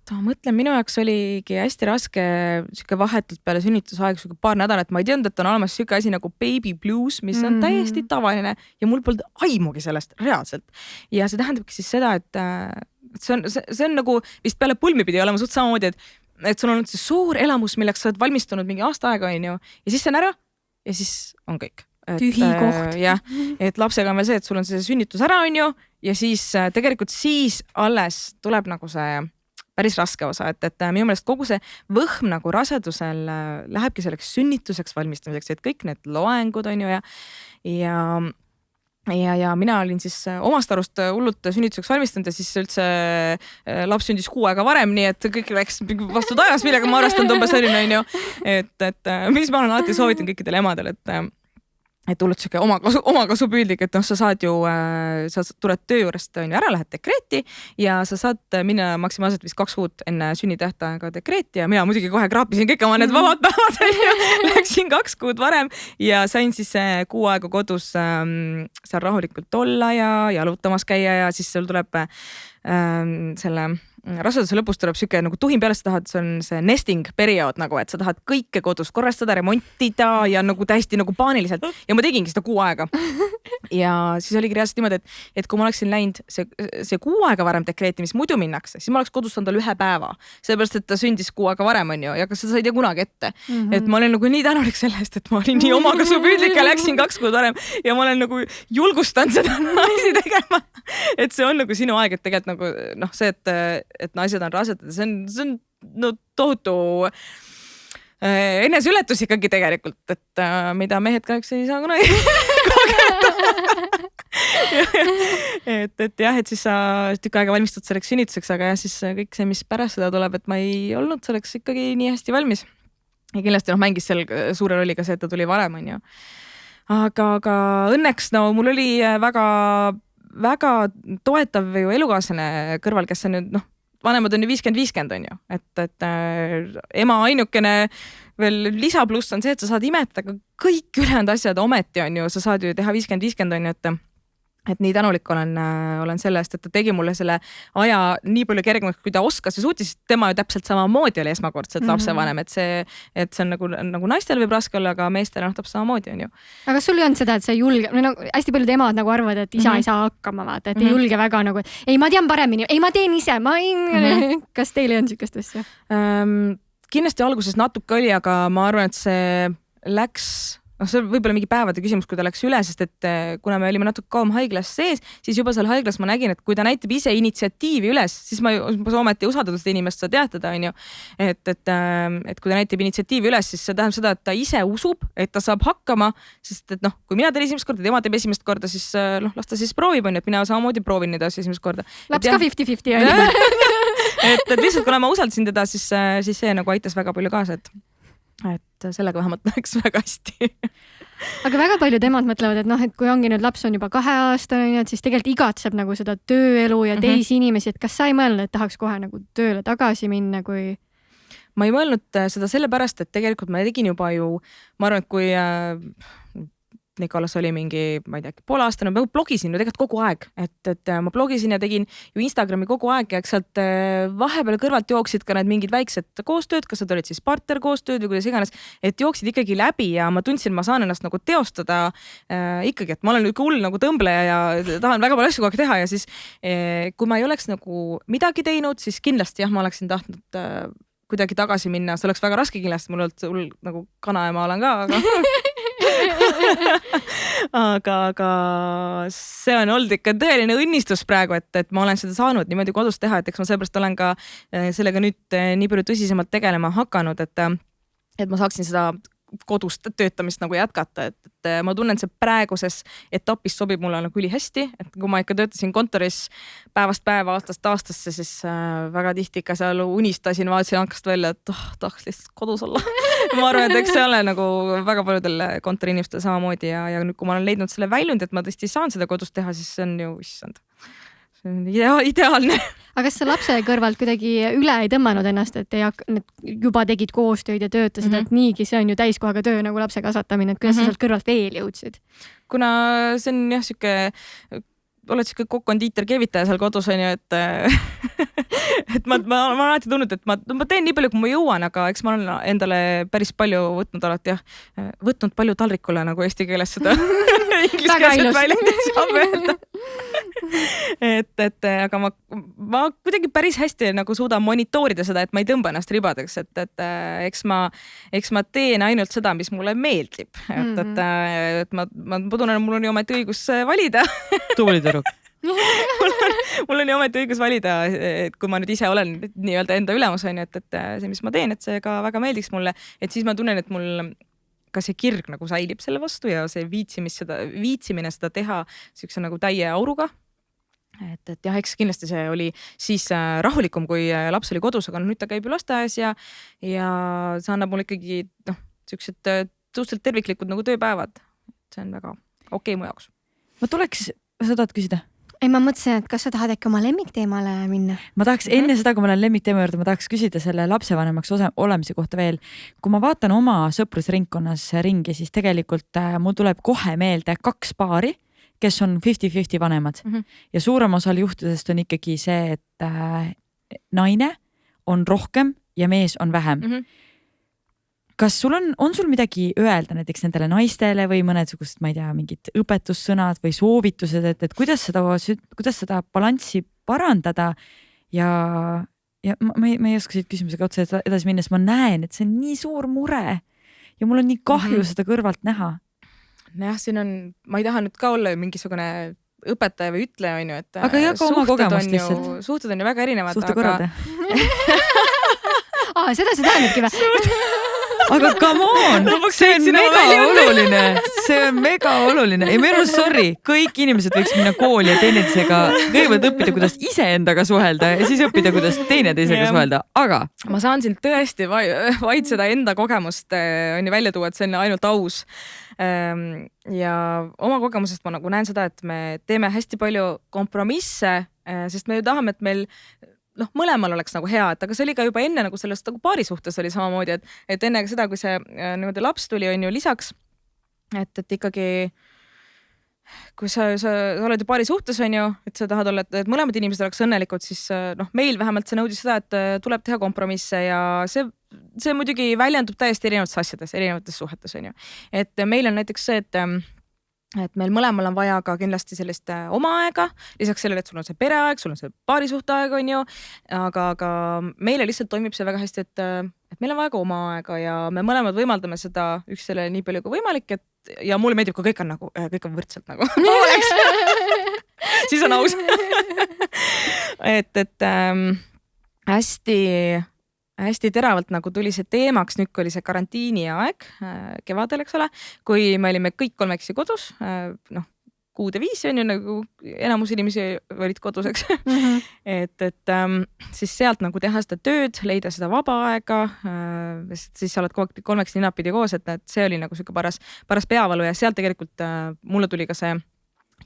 Ma mõtlen, minu jaoks oligi hästi raske siuke vahetult peale sünnitusaeg, siuke paar nädalat, ma ei teadnud, et on olemas siuke asi nagu baby blues, mis on täiesti tavaline ja mul polnud aimugi sellest reaalselt. Ja see tähendabki siis seda, et see on nagu vist peale pulmi pidi olema suht samamoodi, et sul on see suur elamus, milleks sa oled valmistunud mingi aasta aega, on ju, ja siis see on ära ja siis on kõik. Tühi koht. Jah, et lapsega on veel see, et sul on see sünnitus ära, on ju, ja siis tegelikult siis alles tuleb nagu see päris raske osa, et minu meelest kogu see võhm nagu rasedusel lähebki selleks sünnituseks valmistamiseks, et kõik need loengud on ju ja ja mina olin siis omast arust hullult sünnituseks valmistanud ja siis üldse laps sündis 6 aega varem, nii et kõik läks vastu taevas, millega ma arvestanud umbes selline onju. Et mis ma olen alati soovitanud kõikidele emadele, et hullult siuke omakasupüüdlik, et sa saad ju, sa tuled töö juurest onju ära, lähed dekreeti ja sa saad minna maksimaalselt vist 2 kuud enne sünnitähtaega dekreeti ja mina muidugi kohe kraapisin kõik oma need vabad päevad onju. Läksin 2 kuud varem ja sain siis 6 aega kodus seal rahulikult olla ja jalutamas käia ja siis sul tuleb selle raseduse lõpus tuleb siuke nagu tuhin peale, sa tahad, see on see nesting periood nagu, et sa tahad kõike kodus korrastada, remontida ja nagu täiesti nagu paaniliselt ja ma tegingi seda 6 aega. Ja siis oligi reaalselt niimoodi, et kui ma oleksin läinud see 6 aega varem dekreeti, mis muidu minnakse, siis ma oleks kodus saanud tal 1 päeva, sellepärast et ta sündis 6 aega varem onju ja kas seda ei tea kunagi ette. Et ma olen nagu nii tänulik sellest, et ma olin nii omakasupüüdlik ja läksin 2 kuud varem ja ma olen nagu julgustanud seda naisi tegema. Et see on nagu sinu aeg, et tegelikult nagu noh, see, et naised on rasedad, see on no tohutu eneseületus ikkagi tegelikult, et mida mehed kahjuks ei saa kunagi kogeda. et jah, et siis sa tükk aega valmistud selleks sünnituseks, aga jah, siis kõik see, mis pärast seda tuleb, et ma ei olnud selleks ikkagi nii hästi valmis. Ja kindlasti mängis seal suure rolli ka see, et ta tuli varem, on ju. Aga õnneks mul oli väga toetav ju elukaaslane kõrval, kes on nüüd vanemad on ju 50-50 on ju, et ema ainukene veel lisapluss on see, et sa saad imetada kõik ülejäänud asjad ometi on ju, sa saad ju teha 50-50 on ju, et nii tänulik olen selle eest, et ta tegi mulle selle aja nii palju kergemaks, kui ta oskas ja suutis, tema ju täpselt samamoodi oli esmakordselt lapsevanem, et see on nagu naistel võib raske olla, aga meestel täpselt samamoodi on ju. Aga sul ei olnud seda, et sa ei julge, hästi paljud emad nagu arvavad, et isa ei saa hakkama vaata, et ei julge väga nagu, ei ma tean paremini, ei ma teen ise, kas teil ei olnud sükest asja? Kindlasti alguses natuke oli, aga ma arvan, et see läks see võib-olla mingi päevade küsimus, kui ta läks üle, sest et kuna me olime natuke kauem haiglas sees, siis juba seal haiglas ma nägin, et kui ta näitab ise initsiatiivi üles, siis ma ometi usaldatud seda inimest seda teatada, on ju. Et kui ta näitab initsiatiivi üles, siis see tähendab seda, et ta ise usub, et ta saab hakkama, sest et kui mina teen esimest korda, tema teeb esimest korda, siis las ta siis proovib, on ju, et mina samamoodi proovin neid asju esimest korda. Laps ka 50-50 on ju. et lihtsalt, kuna ma usaldasin teda, siis see nagu aitas väga palju kaasa, et sellega vähemalt läks väga hästi. Aga väga paljud emad mõtlevad, et et kui ongi nüüd laps on juba 2-aastane, et siis tegelikult igatseb nagu seda tööelu ja teisi inimesi, et kas sa ei mõelnud, et tahaks kohe nagu tööle tagasi minna, kui... Ma ei mõelnud seda sellepärast, et tegelikult ma tegin juba ju, ma arvan, et kui Nikolas oli mingi, ma ei tea, poolaastane, ma blogisin ju tegelikult kogu aeg, et ma blogisin ja tegin ju Instagrami kogu aeg ja eks sealt vahepeal kõrvalt jooksid ka need mingid väiksed koostööd, kas need olid siis partnerkoostööd või kuidas iganes, et jooksid ikkagi läbi ja ma tundsin, ma saan ennast nagu teostada ikkagi, et ma olen hull nagu tõmbleja ja tahan väga palju asju kogu aeg teha ja siis kui ma ei oleks nagu midagi teinud, siis kindlasti jah, ma oleksin tahtnud kuidagi tagasi minna, see oleks väga raske kindlasti, mul olnud nagu kanaema olen ka, aga see on olnud ikka tõeline õnnistus praegu, et ma olen seda saanud niimoodi kodus teha, et eks ma sellepärast olen ka sellega nüüd nii palju tõsisemalt tegelema hakanud, et ma saaksin seda kodust töötamist nagu jätkata, et ma tunnen, see praeguses etapis sobib mulle nagu ülihästi, et kui ma ikka töötasin kontoris päevast päeva, aastast aastasse, siis väga tihti ikka seal unistasin, vaatasin ankast välja, et tahaks lihtsalt kodus olla. Ma arvan, et eks see ole nagu väga paljudel kontoriinimestel samamoodi ja nüüd, kui ma olen leidnud selle väljund, et ma tõesti saan seda kodus teha, siis see on ju, issand, see on ideaalne. Aga kas sa lapse kõrvalt kuidagi üle ei tõmmanud ennast, et juba tegid koostööd ja töötasid, et niigi see on ju täiskohaga töö nagu lapse kasvatamine, et kuidas sa sealt kõrvalt veel jõudsid? Kuna see on jah, oled siuke kokk-kondiiter keevitaja seal kodus on ju, et ma olen alati tundnud, et ma teen nii palju, kui ma jõuan, aga eks ma olen endale päris palju võtnud palju taldrikule nagu eesti keeles seda ingliskeelset väljendit saab öelda. Aga ma kuidagi päris hästi nagu suudan monitoorida seda, et ma ei tõmba ennast ribadeks, et eks ma teen ainult seda, mis mulle meeldib, et ma tunnen, mul on ju ometi õigus valida. Tubli tüdruk. Mul on ju ometi õigus valida, et kui ma nüüd ise olen nii-öelda enda ülemus on ju, et see, mis ma teen, et see ka väga meeldiks mulle, et siis ma tunnen, et mul ka see kirg nagu säilib selle vastu ja see viitsimine seda teha siukse nagu täie auruga. Et jah, eks kindlasti see oli siis rahulikum, kui laps oli kodus, aga nüüd ta käib ju lasteaias ja see annab mulle ikkagi siuksed suhteliselt terviklikud nagu tööpäevad. See on väga okei mu jaoks. Ma tuleks, sa tahad küsida? Ei, ma mõtlesin, et kas sa tahad äkki oma lemmikteemale minna? Ma tahaks enne seda, kui ma olen lemmikteema juurde, ma tahaks küsida selle lapsevanemaks olemise kohta veel. Kui ma vaatan oma sõprusringkonnas ringi, siis tegelikult mul tuleb kohe meelde 2 paari, kes on 50-50 vanemad. Ja suurem osal juhtudest on ikkagi see, et naine on rohkem ja mees on vähem. Kas sul on sul midagi öelda näiteks nendele naistele või mõnedsugust, ma ei tea, mingid õpetussõnad või soovitused, et kuidas seda balanssi parandada ja ma ei oska siit küsimusega otse edasi minnes, ma näen, et see on nii suur mure ja mul on nii kahju seda kõrvalt näha. Jah, siin on, ma ei taha nüüd ka olla mingisugune õpetaja või ütleja, on ju, et aga jaga oma kogemust lihtsalt. Suhted on ju väga erinevad. Suhtekorraldaja. Seda see tähendabki või? Aga come on, see on mega oluline ja minu sorry, kõik inimesed võiks minna kooli ja teineteisega kõigepealt õppida, kuidas iseendaga suhelda ja siis õppida, kuidas teineteisega suhelda, aga ma saan siin tõesti vaid seda enda kogemust on ju välja tuua, et see on ainult aus. Ja oma kogemusest ma nagu näen seda, et me teeme hästi palju kompromisse, sest me ju tahame, et meil mõlemal oleks nagu hea, et aga see oli ka juba enne nagu sellest nagu paari suhtes oli samamoodi, et enne seda, kui see niimoodi laps tuli, on ju lisaks, et ikkagi kui sa oled ju paari suhtes, on ju, et sa tahad olla, et mõlemad inimesed oleks õnnelikud, siis meil vähemalt see nõudis seda, et tuleb teha kompromisse ja see muidugi väljendub täiesti erinevates asjades, erinevates suhetes, on ju. Et meil on näiteks see, et meil mõlemal on vaja ka kindlasti sellist oma aega, lisaks sellele, et sul on see pereaeg, sul on see paarisuhteaeg, on ju, aga meile lihtsalt toimib see väga hästi, et meil on vaja ka oma aega ja me mõlemad võimaldame seda üksteisele nii palju kui võimalik, ja mulle meeldib, kui kõik on võrdselt nagu siis on aus et hästi teravalt nagu tuli see teemaks, nüüd kui oli see karantiini aeg kevadel, eks ole, kui me olime kõik 3 kodus, 6-5 on ju, nagu enamus inimesi olid kodus, eks. et siis sealt nagu teha seda tööd, leida seda vaba aega, siis sa oled 3 ninapidi koos, et see oli nagu siuke paras peavalu ja sealt tegelikult mulle tuli ka see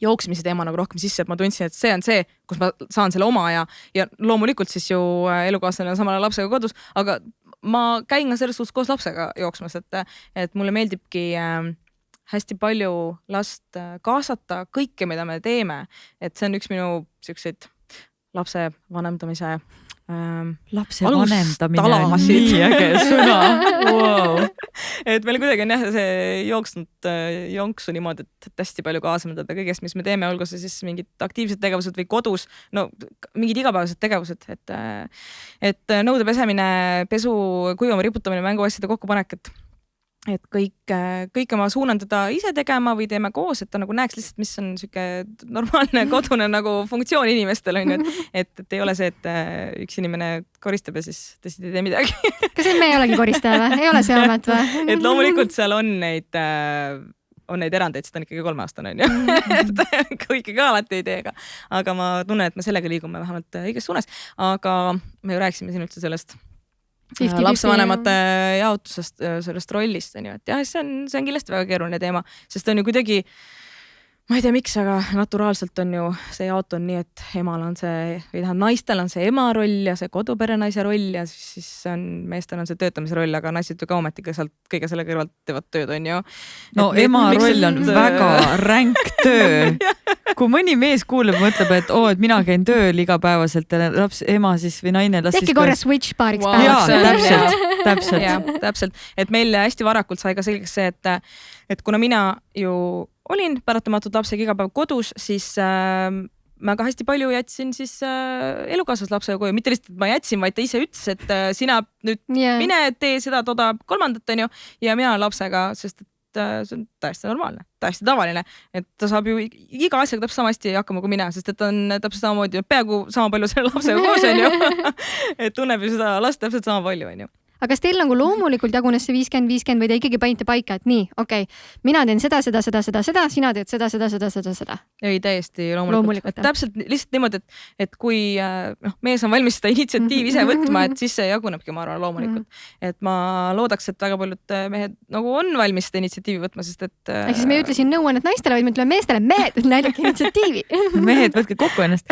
jooksmise teema nagu rohkem sisse, et ma tundsin, et see on see, kus ma saan selle oma ja loomulikult siis ju elukaaslane on samal ajal lapsega kodus, aga ma käin ka selles suhtes koos lapsega jooksmas, et mulle meeldibki hästi palju last kaasata kõike, mida me teeme, et see on üks minu siukseid lapse vanemdamise vanemdamine on nii äge sõna. Wow. Et meil kuidagi on jah see jooksnud jonksu niimoodi, et hästi palju kaasamendada kõigest, mis me teeme, olgu see siis mingid aktiivsed tegevused või kodus, mingid igapäevased tegevused, et nõude pesemine, pesu, kuivama riputamine, mänguasjade kokkupanek, et kõik ma suunan teda ise tegema või teeme koos, et ta nagu näeks lihtsalt, mis on siuke normaalne kodune nagu funktsioon inimestel on ju, et ei ole see, et üks inimene koristab ja siis tõesti ei tee midagi. Kas me ei olegi koristaja või? Ei ole see amet või? Et loomulikult seal on neid erandeid, sest ta on ikkagi 3-aastane on ju. Et kõike ka alati ei tee, aga ma tunnen, et me sellega liigume vähemalt õiges suunas, aga me ju rääkisime siin üldse sellest lapsevanemate jaotusest, sellest rollist, on ju, et jah, see on kindlasti väga keeruline teema, sest on ju kuidagi, ma ei tea miks, aga naturaalselt on ju see jaot on nii, et emal on see, või naistel on see ema roll ja see koduperenaise roll ja siis on, meestel on see töötamise roll, aga naised ju ka ometiga sealt kõige selle kõrvalt teevad tööd, on ju. No ema roll on väga ränk töö. Kui mõni mees kuuleb, mõtleb, et et mina käin tööl igapäevaselt ja laps, ema siis või naine tehki korra switch paariks päevaks. Jaa, täpselt. Ja, täpselt. Et meil hästi varakult sai ka selgeks see, et kuna mina ju olin paratamatult lapsega iga päev kodus, siis ma ka hästi palju jätsin siis elukaaslas lapsega koju. Mitte lihtsalt, et ma jätsin, vaid ta ise ütles, et sina nüüd mine, tee seda, toda kolmandat, on ju, ja mina lapsega, sest see on täiesti normaalne, täiesti tavaline, et ta saab ju iga asjaga täpselt sama hästi hakkama kui mina, sest et ta on täpselt samamoodi, peaaegu sama palju selle lapsega koos, on ju. Et tunneb ju seda last täpselt sama palju, on ju. aga kas teil nagu loomulikult jagunes see 50-50 või te ikkagi panite paika, et nii, okei, mina teen seda, sina teed seda? Ei, täiesti loomulikult. Täpselt lihtsalt niimoodi, et kui mees on valmis seda initsiatiivi ise võtma, et siis see jagunebki, ma arvan, loomulikult. Et ma loodaks, et väga paljud mehed nagu on valmis seda initsiatiivi võtma, sest et... Ehk siis me ei ütle siin nõuannet naistele, vaid me ütleme meestele, mehed, näidake initsiatiivi. Mehed, võtke kokku ennast.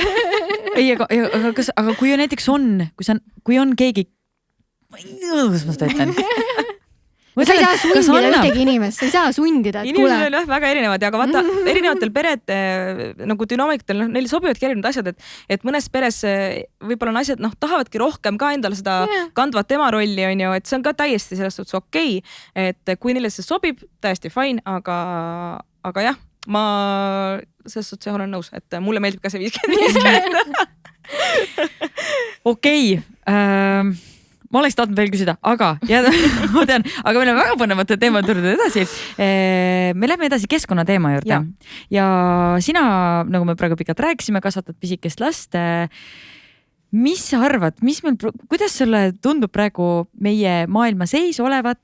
Ei, aga kui näiteks kui on keegi, kuidas ma seda ütlen? Sa ei saa sundida ühtegi inimest, sa ei saa sundida, et inimesed on jah väga erinevad ja aga vaata erinevatel perede nagu dünaamikatel, neil sobivadki erinevad asjad, et mõnes peres võib-olla naised tahavadki rohkem ka endale seda kandvat ema rolli, on ju, et see on ka täiesti selles suhtes okei, et kui neile see sobib, täiesti fine, aga jah, ma selles suhtes olen nõus, et mulle meeldib ka see 50-50. Okei. Ma oleks tahtnud veel küsida, aga ma tean, aga meil on väga põnevate teemad juurde edasi. Me lähme edasi keskkonnateema juurde. Ja sina, nagu me praegu pikalt rääkisime, kasvatad pisikest last. Mis sa arvad, kuidas sulle tundub praegu meie maailma seis olevat?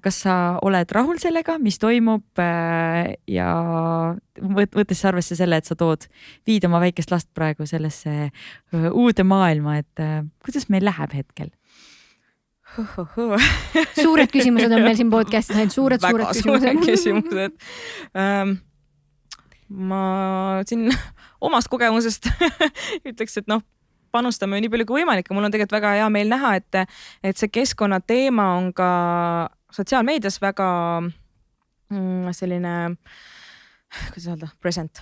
Kas sa oled rahul sellega, mis toimub ja võttes arvesse selle, et sa viid oma väikest last praegu sellesse uude maailma, et kuidas meil läheb hetkel? Suured küsimused on meil siin podcastis, ainult suured küsimused. Ma siin omast kogemusest ütleks, et panustame nii palju kui võimalik ja mul on tegelikult väga hea meel näha, et see keskkonna teema on ka sotsiaalmeedias väga selline, kuidas öelda, present.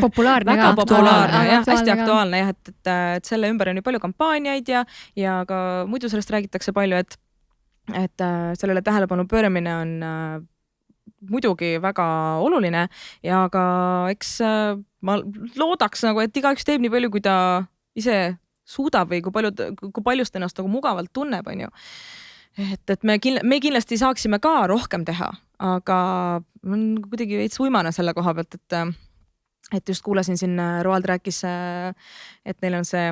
Populaarne. Väga populaarne, jah, hästi aktuaalne jah, et selle ümber on nii palju kampaaniaid ja ka muidu sellest räägitakse palju, et sellele tähelepanu pööramine on muidugi väga oluline ja ka eks ma loodaks nagu, et igaüks teeb nii palju, kui ta ise suudab või kui paljust ennast nagu mugavalt tunneb, on ju. Et me kindlasti saaksime ka rohkem teha, aga on kuidagi veits uimane selle koha pealt, et just kuulasin siin, Roald rääkis, et neil on see,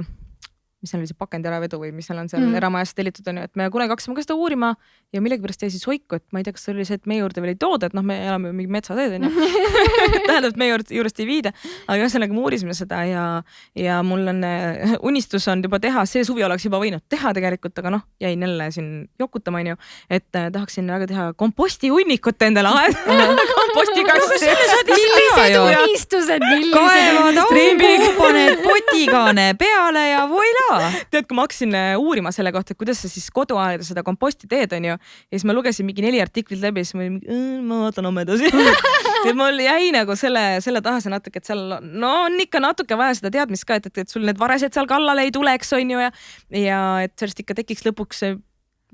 mis seal oli see pakendiäravedu või mis seal on seal eramajas tellitud, on ju, et me kunagi hakkasime ka seda uurima ja millegipärast jäi siis hoiku, et ma ei tea, kas see oli see, et meie juurde veel ei tooda, et me elame mingi metsateed, on ju. Tähendab, et meie juurest ei viida, aga ühesõnaga me uurisime seda ja mul on unistus on juba teha, see suvi oleks juba võinud teha tegelikult, aga jäin jälle siin jokutama, on ju, et tahaksin väga teha kompostiunnikut endale kompostikassi. Millised unistused, kaevad augu, paned potikaane peale ja voila. Tead, kui ma hakkasin uurima selle kohta, et kuidas sa siis koduaeda seda komposti teed, on ju, ja siis ma lugesin mingi 4 artiklit läbi, siis ma vaatan homme edasi. Ja mul jäi nagu selle taha see natuke, et seal on ikka natuke vaja seda teadmist ka, et sul need varesed seal kallale ei tuleks, on ju, ja et sellest ikka tekiks lõpuks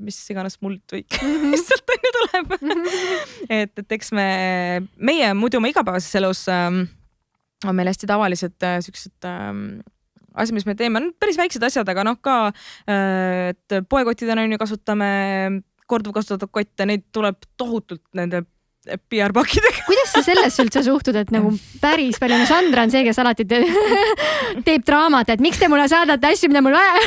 mis iganes muld või lihtsalt on ju tuleb. Et eks meie muidu oma igapäevases elus on meil hästi tavalised siuksed asjad, mis me teeme, on päris väiksed asjad, aga ka et poekotidena kasutame korduvkasutatud kotte, neid tuleb tohutult nende PR-pakkidega. Kuidas sa sellesse üldse suhtud, et nagu päris palju, Sandra on see, kes alati teeb draamat, et miks te mulle saadate asju, mida mul vaja?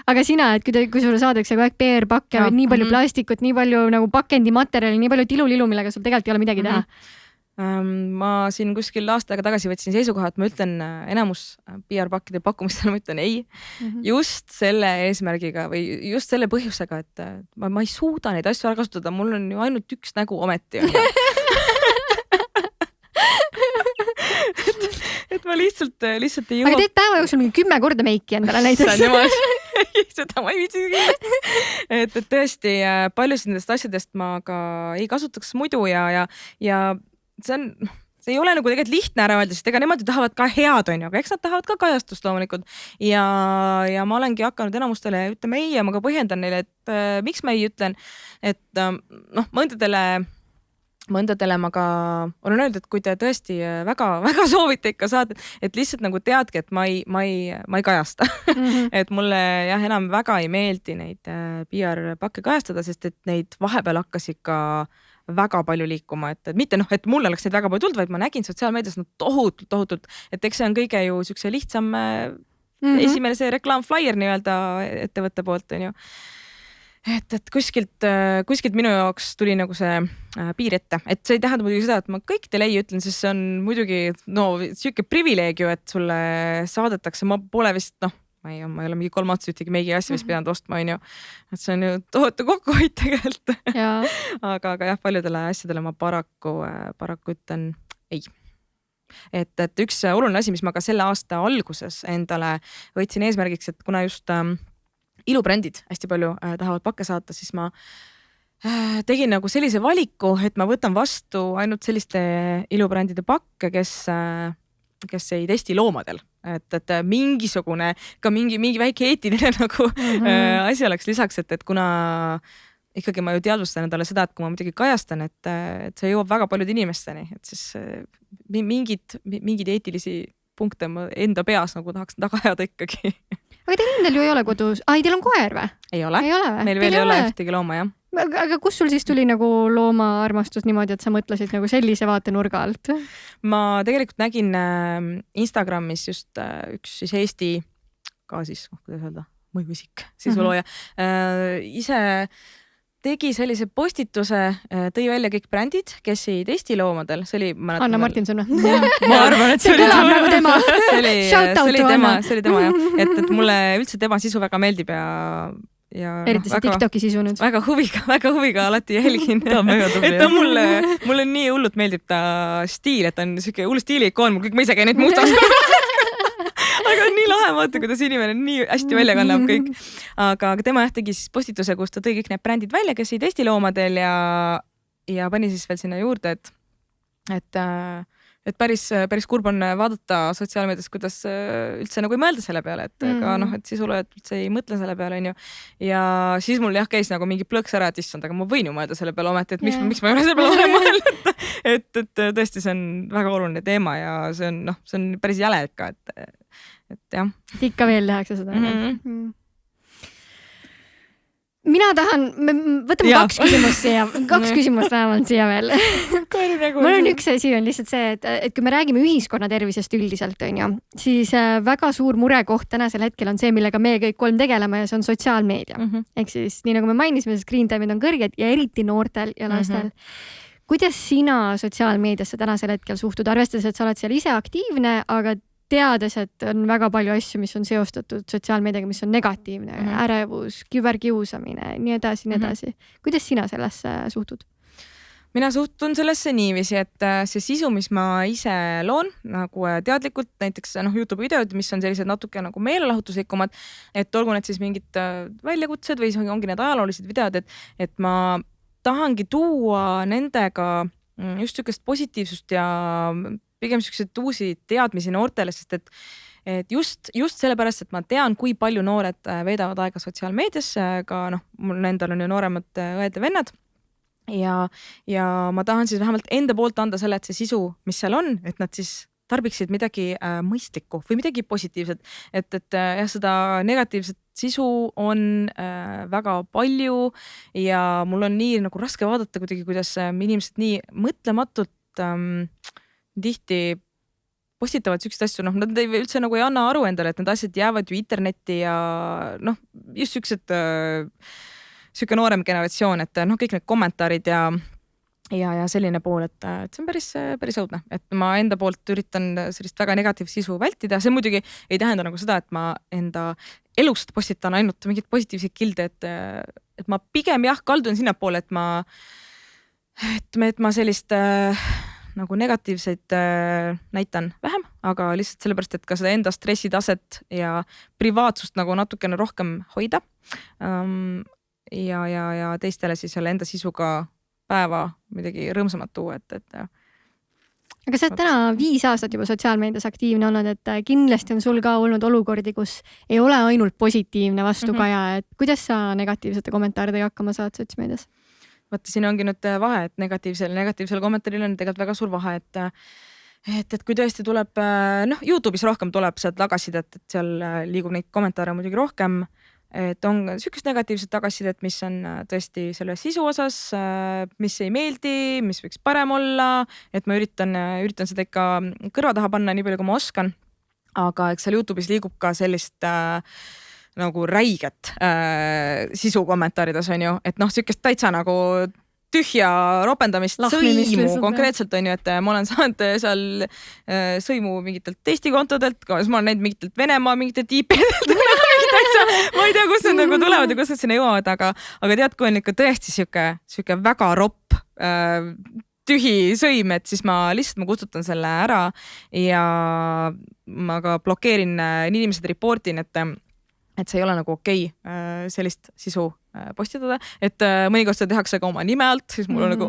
Aga sina, et kui sulle saadakse kogu aeg PR-pakke, nii palju plastikut, nii palju nagu pakendimaterjali, nii palju tilulilu, millega sul tegelikult ei ole midagi teha? Ma siin kuskil aasta aega tagasi võtsin seisukoha, et ma ütlen enamus PR-pakkide pakkumistel, ma ütlen ei. Just selle eesmärgiga või just selle põhjusega, et ma ei suuda neid asju ära kasutada, mul on ju ainult üks nägu ometi. et ma lihtsalt ei jõua. Aga teed päeva jooksul mingi 10 korda meiki endale näiteks. Seda ma ei viitsi kindlasti. Et tõesti paljusid nendest asjadest ma ka ei kasutaks muidu ja see ei ole nagu tegelikult lihtne ära öelda, sest ega nemad ju tahavad ka head, on ju, aga eks nad tahavad ka kajastust loomulikult. Ja ma olengi hakanud enamustele ütlema ei ja ma ka põhjendan neile, et miks ma ei ütlen, et mõndadele ma ka olen öeldud, et kui te tõesti väga soovite ikka saada, et lihtsalt nagu teadki, et ma ei kajasta. Et mulle enam väga ei meeldi neid PR-pakke kajastada, sest et neid vahepeal hakkas ikka väga palju liikuma, et mitte et mulle oleks neid väga palju tulnud, vaid ma nägin sotsiaalmeedias tohutult, et eks see on kõige ju siukse lihtsam esimene see reklaamflyer nii-öelda ettevõtte poolt, on ju. et kuskilt minu jaoks tuli nagu see piir ette, et see ei tähenda muidugi seda, et ma kõikidele ei ütlen, sest see on muidugi siuke privileeg ju, et sulle saadetakse, ma pole vist ma ei ole mingi 3 aastat ühtegi meigi asja vist pidanud ostma, on ju. Et see on ju tohutu kokkuhoid tegelikult. aga jah, paljudele asjadele ma paraku ütlen ei. Et üks oluline asi, mis ma ka selle aasta alguses endale võtsin eesmärgiks, et kuna just ilubrändid hästi palju tahavad pakke saata, siis ma tegin nagu sellise valiku, et ma võtan vastu ainult selliste ilubrändide pakke, kes ei testi loomadel. Et mingisugune, ka mingi väike eetiline nagu asi oleks lisaks, et kuna ikkagi ma ju teadvustan endale seda, et kui ma midagi kajastan, et see jõuab väga paljude inimesteni, et siis mingid eetilisi punkte ma enda peas nagu tahaksin taga ajada ikkagi. Aga teil endal ju ei ole kodus, teil on koer või? Ei ole, meil veel ei ole ühtegi looma, jah. Aga kus sul siis tuli nagu loomaarmastus niimoodi, et sa mõtlesid nagu sellise vaatenurga alt? Ma tegelikult nägin Instagramis just üks siis Eesti ka siis, kuidas öelda, mõjuisik, sisulooja, ise tegi sellise postituse, tõi välja kõik brändid, kes ei testi loomadel. See oli, Anna Martinson. Ma arvan, et see oli kõlab nagu tema. See oli tema, jah. Et mulle üldse tema sisu väga meeldib ja eriti see TikToki sisu nüüd. Väga huviga alati jälgin. Ta on väga tubli. Et mulle nii hullult meeldib ta stiil, et ta on siuke hull stiiliikoon, kõik ma ise käin neid mustas. Aga on nii lahe vaata, kuidas inimene nii hästi välja kannab kõik. Aga tema tegi siis postituse, kus ta tõi kõik need brändid välja, kes ei testi loomadel ja pani siis veel sinna juurde, et päris kurb on vaadata sotsiaalmeedias, kuidas üldse nagu ei mõelda selle peale, et et sisuloojad üldse ei mõtle selle peale, on ju. Ja siis mul käis nagu mingi plõks ära, et issand, aga ma võin ju mõelda selle peale ometi, et miks ma ei ole selle peale varem mõelnud. Et tõesti, see on väga oluline teema ja see on päris jäle ikka, et jah. Ikka veel tehakse seda. Mina tahan, võtame kaks küsimust vähemalt siia veel. Mul on üks asi on lihtsalt see, et kui me räägime ühiskonna tervisest üldiselt, on ju, siis väga suur murekoht tänasel hetkel on see, millega me kõik 3 tegeleme ja see on sotsiaalmeedia. Ehk siis nii nagu me mainisime, screen time'id on kõrged ja eriti noortel ja lastel. Kuidas sina sotsiaalmeediasse tänasel hetkel suhtud, arvestades, et sa oled seal ise aktiivne, aga teades, et on väga palju asju, mis on seostatud sotsiaalmeediaga, mis on negatiivne, ärevus, küberkiusamine, nii edasi. Kuidas sina sellesse suhtud? Mina suhtun sellesse niiviisi, et see sisu, mis ma ise loon nagu teadlikult, näiteks YouTube videod, mis on sellised natuke nagu meelelahutuslikumad, et olgu need siis mingid väljakutsed või ongi need ajaloolised videod, et ma tahangi tuua nendega just niisugust positiivsust ja pigem niisugused uusi teadmisi noortele, sest et just sellepärast, et ma tean, kui palju noored veedavad aega sotsiaalmeedias, ka mul endal on ju nooremad õed ja vennad ja ma tahan siis vähemalt enda poolt anda selle, et see sisu, mis seal on, et nad siis tarbiksid midagi mõistlikku või midagi positiivset, et jah, seda negatiivset sisu on väga palju ja mul on nii nagu raske vaadata kuidagi, kuidas inimesed nii mõtlematult tihti postitavad siukseid asju, nad üldse nagu ei anna aru endale, et need asjad jäävad ju internetti ja just siuke noorem generatsioon, et kõik need kommentaarid ja selline pool, et see on päris õudne, et ma enda poolt üritan sellist väga negatiivset sisu vältida. See muidugi ei tähenda nagu seda, et ma enda elust postitan ainult mingid positiivsed kilde, et ma pigem kaldun sinnapoole, et ma sellist nagu negatiivseid näitan vähem, aga lihtsalt sellepärast, et ka seda enda stressitaset ja privaatsust nagu natukene rohkem hoida. Ja teistele siis jälle enda sisuga päeva midagi rõõmsamat tuua, et aga sa oled täna 5 aastat juba sotsiaalmeedias aktiivne olnud, et kindlasti on sul ka olnud olukordi, kus ei ole ainult positiivne vastukaja, et kuidas sa negatiivsete kommentaaridega hakkama saad sotsmeedias? Vaata, siin ongi nüüd vahe, et negatiivsel kommentaaril on tegelikult väga suur vahe, et kui tõesti tuleb, YouTube'is rohkem tuleb sealt tagasisidet, et seal liigub neid kommentaare muidugi rohkem, et on niisugust negatiivset tagasisidet, mis on tõesti selle sisu osas, mis ei meeldi, mis võiks parem olla, et ma üritan seda ikka kõrva taha panna nii palju, kui ma oskan, aga eks seal YouTube'is liigub ka sellist nagu räiget sisu kommentaarides on ju, et noh, siukest täitsa nagu tühja ropendamist, sõimu konkreetselt on ju, et ma olen saanud seal sõimu mingitelt Eesti kontodelt, ma olen näinud mingitelt Venemaa mingitelt IP-delt, ma ei tea, kus need nagu tulevad ja kus nad sinna jõuavad, aga tead, kui on ikka tõesti siuke väga ropp tühi sõim, et siis ma kustutan selle ära ja ma ka blokeerin, inimesed reportin, et see ei ole nagu okei sellist sisu postitada, et mõnikord seda tehakse ka oma nime alt, siis mul on nagu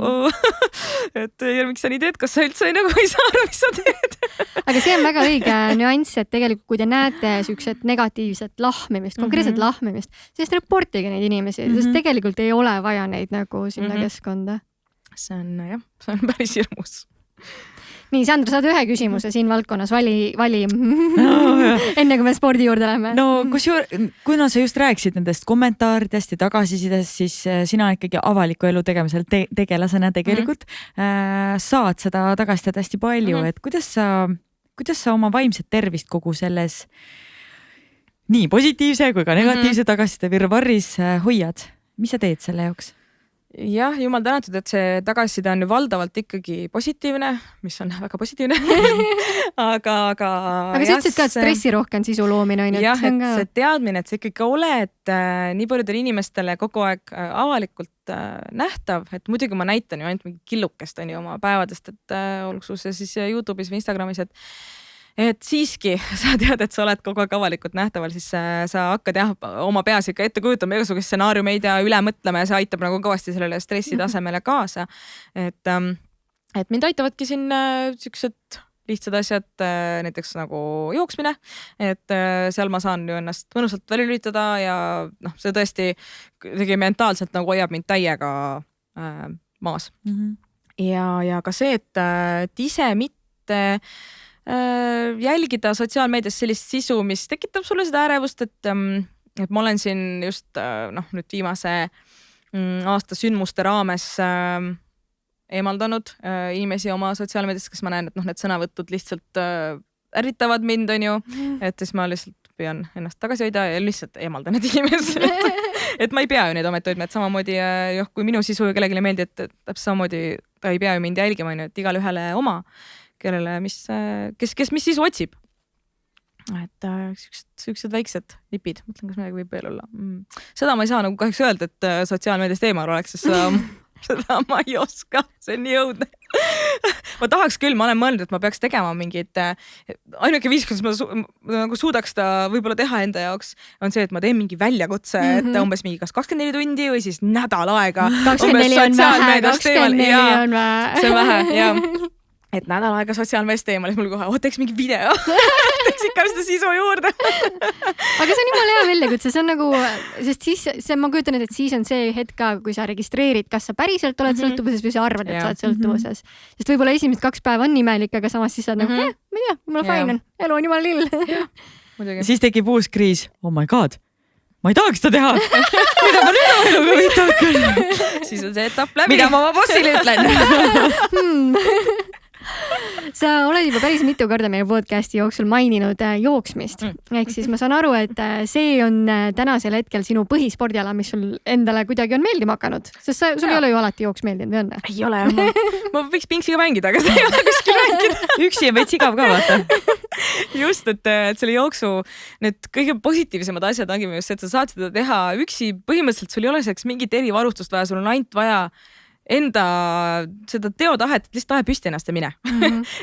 et miks sa nii teed, kas sa üldse nagu ei saa aru, mis sa teed? Aga see on väga õige nüanss, et tegelikult kui te näete siukset negatiivset lahmimist, konkreetset lahmimist, siis reportige neid inimesi, sest tegelikult ei ole vaja neid nagu sinna keskkonda. See on päris hirmus. Nii, Sandra, saad ühe küsimuse siin valdkonnas, vali enne kui me spordi juurde läheme. No kuna sa just rääkisid nendest kommentaaridest ja tagasisidest, siis sina ikkagi avaliku elu tegemisel tegelasena tegelikult saad seda tagastada hästi palju, et kuidas sa oma vaimset tervist kogu selles nii positiivse kui ka negatiivse tagasiside virvarris hoiad? Mis sa teed selle jaoks? Jah, jumal tänatud, et see tagasiside on ju valdavalt ikkagi positiivne, mis on väga positiivne. aga sa ütlesid ka, et stressirohke on sisu loomine. Jah, et see teadmine, et sa ikkagi oled nii paljudele inimestele kogu aeg avalikult nähtav, et muidugi ma näitan ju ainult mingi killukest on ju oma päevadest, et olgu see siis YouTube'is või Instagramis, et siiski sa tead, et sa oled kogu aeg avalikult nähtaval, siis sa hakkad oma peas ikka ette kujutama igasugust stsenaariumeid ja üle mõtlema ja see aitab nagu kõvasti sellele stressitasemele kaasa. Et mind aitavadki siin siuksed lihtsad asjad, näiteks nagu jooksmine, et seal ma saan ju ennast mõnusalt välja lülitada ja noh, see tõesti kuidagi mentaalselt nagu hoiab mind täiega maas. Ja ka see, et ise mitte jälgida sotsiaalmeedias sellist sisu, mis tekitab sulle seda ärevust, et ma olen siin just nüüd viimase aasta sündmuste raames eemaldanud inimesi oma sotsiaalmeedias, kes ma näen, et need sõnavõtud lihtsalt ärritavad mind, on ju, et siis ma lihtsalt püüan ennast tagasi hoida ja lihtsalt eemaldan need inimesed. Et ma ei pea ju neid ometi hoidma, et samamoodi kui minu sisu kellelegi ei meeldi, et täpselt samamoodi ta ei pea ju mind jälgima, on ju, et igale ühele oma, kellele, kes mis sisu otsib. Et siuksed väiksed nipid, mõtlen, kas midagi võib veel olla. Seda ma ei saa nagu kahjuks öelda, et sotsiaalmeediast eemal oleks, sest seda ma ei oska, see on nii õudne. Ma tahaks küll, ma olen mõelnud, et ma peaks tegema mingid, ainuke viis, kuidas ma nagu suudaks ta võib-olla teha enda jaoks, on see, et ma teen mingi väljakutse, et umbes mingi kas 24 tundi või siis nädal aega. 24 on vähe, 24 on vähe. See on vähe, jah. Et nädal aega sotsiaalmeest eemal, siis mul kohe, teeks mingi video, teeks ikka seda sisu juurde. Aga see on jumala hea väljakutse, see on nagu, sest siis ma kujutan, et siis on see hetk ka, kui sa registreerid, kas sa päriselt oled sõltuvuses või sa arvad, et sa oled sõltuvuses. Sest võib-olla esimesed 2 päeva on imelik, aga samas siis sa nagu, ma ei tea, mul on fine on, elu on jumala lill. Siis tekib uus kriis, oh my god, ma ei tahaks seda teha. Mida ma nüüd oma eluga võita hakkan? Siis on see etapp läbi. Mida ma oma bossile ütlen? Sa oled juba päris mitu korda meie podcasti jooksul maininud jooksmist. Ehk siis ma saan aru, et see on tänasel hetkel sinu põhispordiala, mis sul endale kuidagi on meeldima hakanud. Sest sul ei ole ju alati jooks meeldinud, või on? Ei ole. Ma võiks pinksiga mängida, aga see ei ole kuskil mängida. Üksi on veits igav ka, vaata. Just, et selle jooksu need kõige positiivsemad asjad ongi just see, et sa saad seda teha üksi. Põhimõtteliselt sul ei ole selleks mingit erivarustust vaja, sul on ainult vaja enda seda teotahet, et lihtsalt tahe püsti ennast ja mine.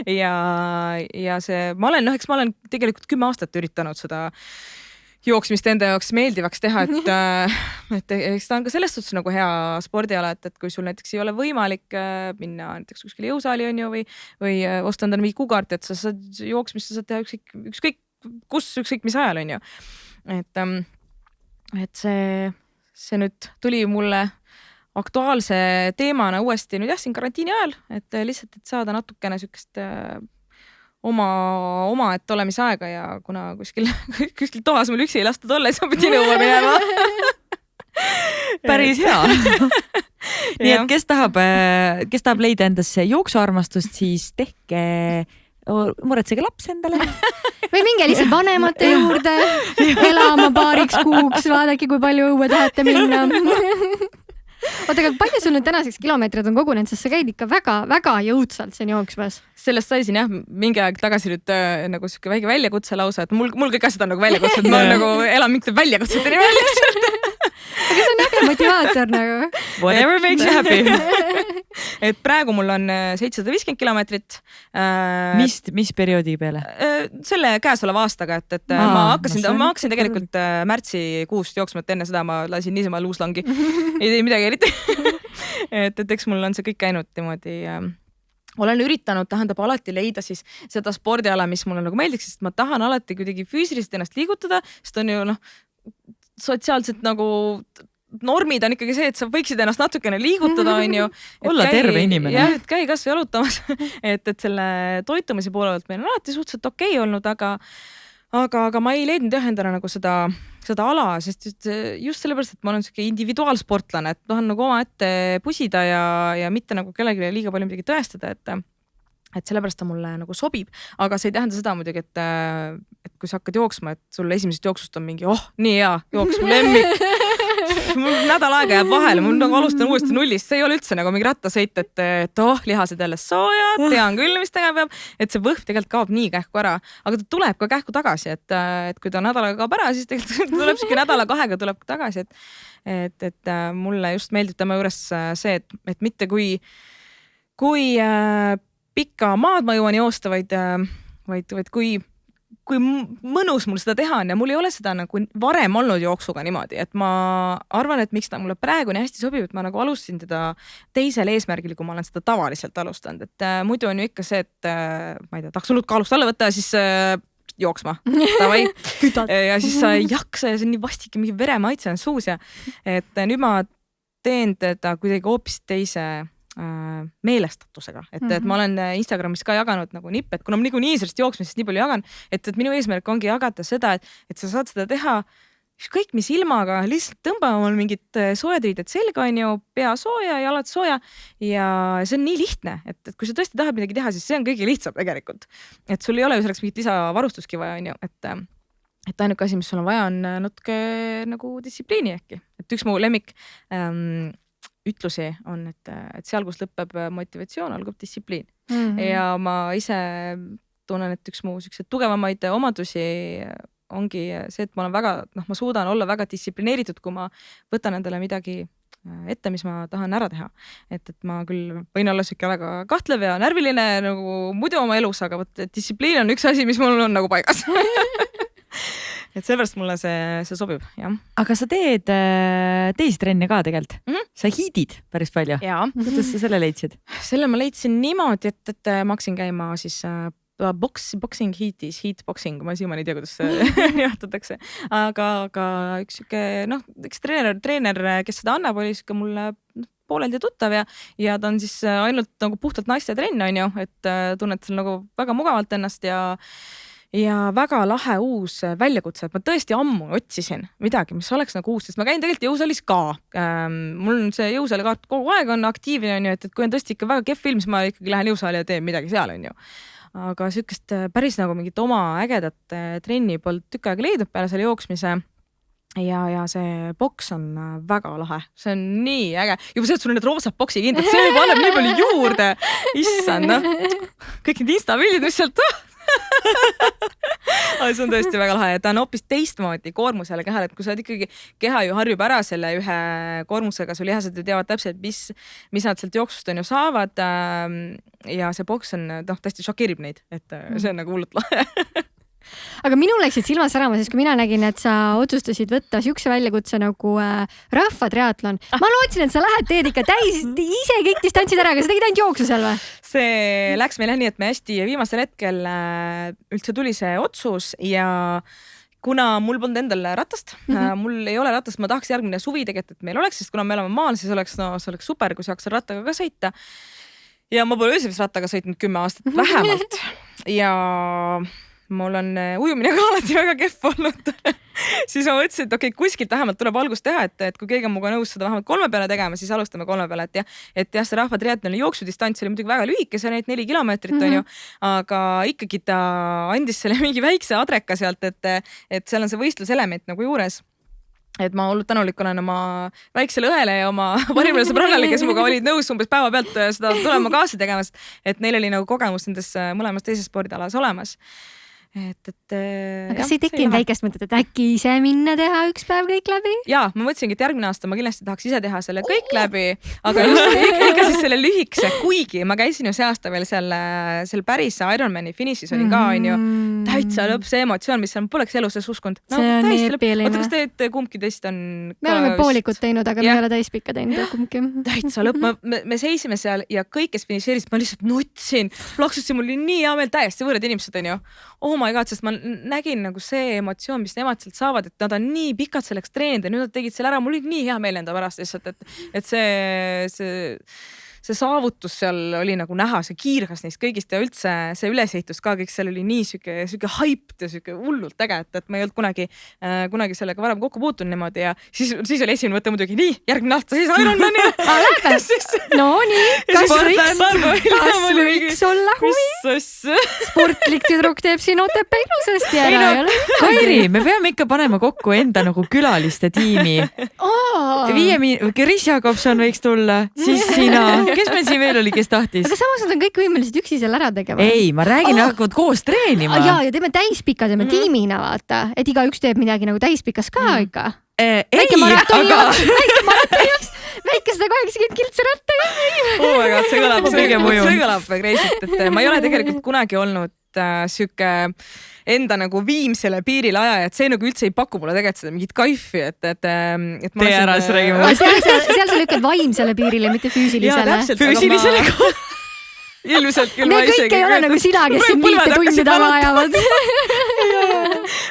ja see, ma olen tegelikult 10 aastat üritanud seda jooksmist enda jaoks meeldivaks teha, et eks ta on ka selles suhtes nagu hea spordiala, et kui sul näiteks ei ole võimalik minna näiteks kuskile jõusaali on ju või osta endale mingi kukaart, et sa saad jooksmist, sa saad teha ükskõik kus, ükskõik mis ajal on ju. Et see nüüd tuli mulle aktuaalse teemana uuesti nüüd siin karantiini ajal, et lihtsalt, et saada natukene sükest oma et olemise aega ja kuna kuskil toas mul üksi ei lastud olla, siis ma pidin õue minema. Päris hea. Nii et kes tahab leida endasse jooksuarmastust, siis tehke muretsege laps endale. Või minge lihtsalt vanemate juurde elama paariks kuuks, vaadake, kui palju õue tahate minna. Oota, aga palju sul nüüd tänaseks kilomeetrid on kogunenud, sest sa käid ikka väga jõudsalt siin jooksmas. Sellest sai siin jah, mingi aeg tagasi nüüd nagu siuke väike väljakutse lausa, et mul kõik asjad on nagu väljakutsed, ma nagu elan mingite väljakutseteni välja. Aga see on äge motivaator nagu. Whatever makes you happy. Et praegu mul on 750 kilomeetrit. Mis perioodi peale? Selle käesoleva aastaga, et ma hakkasin tegelikult märtsikuust jooksma, et enne seda ma lasin niisama luuslangi. Ei tee midagi eriti. et eks mul on see kõik käinud niimoodi. Olen üritanud, tähendab alati leida siis seda spordiala, mis mulle nagu meeldiks, sest ma tahan alati kuidagi füüsiliselt ennast liigutada, sest on ju sotsiaalselt nagu normid on ikkagi see, et sa võiksid ennast natukene liigutada, on ju. Olla terve inimene. Jah, et käi kas või jalutamas. et selle toitumise poole pealt meil on alati suhteliselt okei olnud, aga ma ei leidnud endale nagu seda ala, sest just sellepärast, et ma olen selline individuaalsportlane, et tahan nagu oma ette pusida ja mitte nagu kellelegi liiga palju midagi tõestada, et sellepärast ta mulle nagu sobib, aga see ei tähenda seda muidugi, et kui sa hakkad jooksma, et sul esimesest jooksust on mingi, nii hea, jooks mu lemmik. Mul nädal aega jääb vahele, mul nagu alustan uuesti nullist, see ei ole üldse nagu mingi rattasõit, et lihased jälle soojad, tean küll, mis tegema peab, et see võhv tegelikult kaob nii kähku ära, aga ta tuleb ka kähku tagasi, et kui ta nädalaga kaob ära, siis tegelikult tuleb siuke nädala kahega tuleb tagasi, et mulle just meeldib tema juures see, et mitte kui pikka maad ma jõuan joosta, vaid kui mõnus mul seda teha on ja mul ei ole seda nagu varem olnud jooksuga niimoodi, et ma arvan, et miks ta mulle praegu nii hästi sobib, et ma nagu alustasin teda teisel eesmärgil, kui ma olen seda tavaliselt alustanud, et muidu on ju ikka see, et ma ei tea, tahaks hullult kaalust alla võtta ja siis jooksma. Ja siis sa ei jaksa ja see on nii vastik ja mingi veremaitse on suus ja et nüüd ma teen teda kuidagi hoopis teise meelestatusega, et ma olen Instagramis ka jaganud nagu nippe, et kuna ma niikuinii sellest jooksmisest nii palju jagan, et minu eesmärk ongi jagada seda, et sa saad seda teha ükskõik mis ilmaga, lihtsalt tõmbame mul mingid soojad riided selga, on ju, pea sooja, jalad sooja ja see on nii lihtne, et kui sa tõesti tahad midagi teha, siis see on kõige lihtsam tegelikult. Et sul ei ole ju selleks mingit lisavarustuski vaja, on ju, et ainuke asi, mis sul on vaja, on natuke nagu distsipliini äkki. Et üks mu lemmik ütlusi on, et seal, kus lõpeb motivatsioon, algab distsipliin. Ja ma ise tunnen, et üks mu tugevamaid omadusi ongi see, et ma olen väga, ma suudan olla väga distsiplineeritud, kui ma võtan endale midagi ette, mis ma tahan ära teha. Et ma küll võin olla siuke väga kahtlev ja närviline nagu muidu oma elus, aga võt, distsipliin on üks asi, mis mul on nagu paigas. Et sellepärast mulle see sobib, jah. Aga sa teed teisi trenne ka tegelikult? Sa hiidid päris palju? Jaa. Kuidas sa selle leidsid? Selle ma leidsin niimoodi, et ma hakkasin käima siis boxing hiitis, heatboxing, ma siiamaani ei tea, kuidas nimetatakse. Aga üks treener, kes seda annab, oli siuke mulle pooleldi tuttav ja ta on siis ainult nagu puhtalt naiste trenn, on ju, et tunned seal nagu väga mugavalt ennast ja väga lahe uus väljakutse, et ma tõesti ammu otsisin midagi, mis oleks nagu uus, sest ma käin tegelikult jõusaalis ka. Mul on see jõusaali kaart kogu aeg on aktiivne, on ju, et kui on tõesti ikka väga kehv film, siis ma ikkagi lähen jõusaali ja teen midagi seal, on ju. Aga sükest päris nagu mingit oma ägedat trenni polnud tükk aega leidnud peale selle jooksmise. Ja see boks on väga lahe, see on nii äge. Juba see, et sul on need roosad boksi kindlad, see paneb nii palju juurde. Issand, kõik need Insta-pildid, mis sealt see on tõesti väga lahe ja ta on hoopis teistmoodi koormusele kehal, et kui sa oled ikkagi, keha ju harjub ära selle ühe koormusega, sul lihased ju teavad täpselt, mis nad sealt jooksust on ju saavad ja see boks on, tõesti šokeerib neid, et see on nagu hullult lahe. Aga minul läksid silma särama, sest kui mina nägin, et sa otsustasid võtta siukse väljakutse nagu rahvatriatlon. Ma lootsin, et sa lähed teed ikka täis ise kõik distantsid ära, aga sa tegid ainult jooksu seal või? See läks meil nii, et me hästi viimasel hetkel üldse tuli see otsus ja kuna mul polnud endal ratast, mul ei ole ratast, ma tahaks järgmine suvi tegelikult, et meil oleks, sest kuna me oleme maal, siis oleks super, kui saaks rattaga ka sõita. Ja ma pole öösevist rattaga sõitnud 10 aastat vähemalt ja mul on ujumine ka alati väga kehv olnud siis ma mõtlesin, et okei, kuskilt vähemalt tuleb algust teha, et kui keegi on muga nõus seda vähemalt 3 peale tegema, siis alustame 3 peale, et jah, see rahvatriatloni jooksudistants oli muidugi väga lühike, see on ainult 4 kilomeetrit on ju, aga ikkagi ta andis selle mingi väikse adreka sealt, et seal on see võistluselement nagu juures. Et ma hullult tänulik olen oma väiksele õele ja oma parimale sõbrannale, kes muga olid nõus umbes päeva pealt seda tulema kaasa tegemas, et neil oli nagu kogemus nendes mõlemas teises spordialas olemas. Aga kas ei tekkinud väikest mõtet, et äkki ise minna teha üks päev kõik läbi? Jaa, ma mõtlesingi, et järgmine aasta ma kindlasti tahaks ise teha selle kõik läbi, aga just ikka siis selle lühikese, kuigi ma käisin ju see aasta veel seal päris Ironmani finišis olin ka, on ju, täitsa lõpp see emotsioon, mis seal poleks elus uskunud. See on eepiline. Oota, kas teed kumbki teist on? Me oleme poolikut teinud, aga me ei ole täispikka teinud kumbki. Täitsa lõpp, me seisime seal ja kõik, kes finišeeris, ma lihtsalt nutsin, plaksusin, mul oli nii hea meel, täiesti võõrad inimesed on ju. Oh my god, sest ma nägin nagu see emotsioon, mis nemad sealt saavad, et nad on nii pikalt selleks treeninud ja nüüd nad tegid selle ära, mul oli nii hea meel enda pärast lihtsalt, et see saavutus seal oli nagu näha, see kiirgas neist kõigist ja üldse see ülesehitus ka, kõik seal oli nii süke hyped ja süke hullult äge, et ma ei olnud kunagi sellega varem kokku puutunud niimoodi ja siis oli esimene mõte muidugi, nii, järgmine aasta siis Ironman ja no nii, kas võiks olla huvi? Sportlik tüdruk teeb siin Otepää ilusasti ära. Kairi, me peame ikka panema kokku enda nagu külaliste tiimi. Kris Jakobson võiks tulla, siis sina. Kes meil siin veel oli, kes tahtis? Aga samas nad on kõik võimelised üksi seal ära tegema. Ei, ma räägin, hakkavad koos treenima. Ja teeme täispika, teeme tiimina, vaata. Et iga üks teeb midagi nagu täispikas ka ikka. Väike maratoni jooks. Väike 180 kiltsi rattaga. Oh my god, see kõlab reisilt, et ma ei ole tegelikult kunagi olnud süke enda nagu viimsele piirile aja, et see nagu üldse ei paku mulle tegelikult seda mingit kaifi, et tee ära, siis räägime. Seal sa lükkad vaimsele piirile, mitte füüsilisele. Füüsilisele ka. Ilmselt küll me kõik ei ole nagu sina, kes siin 5 tundi taga ajavad.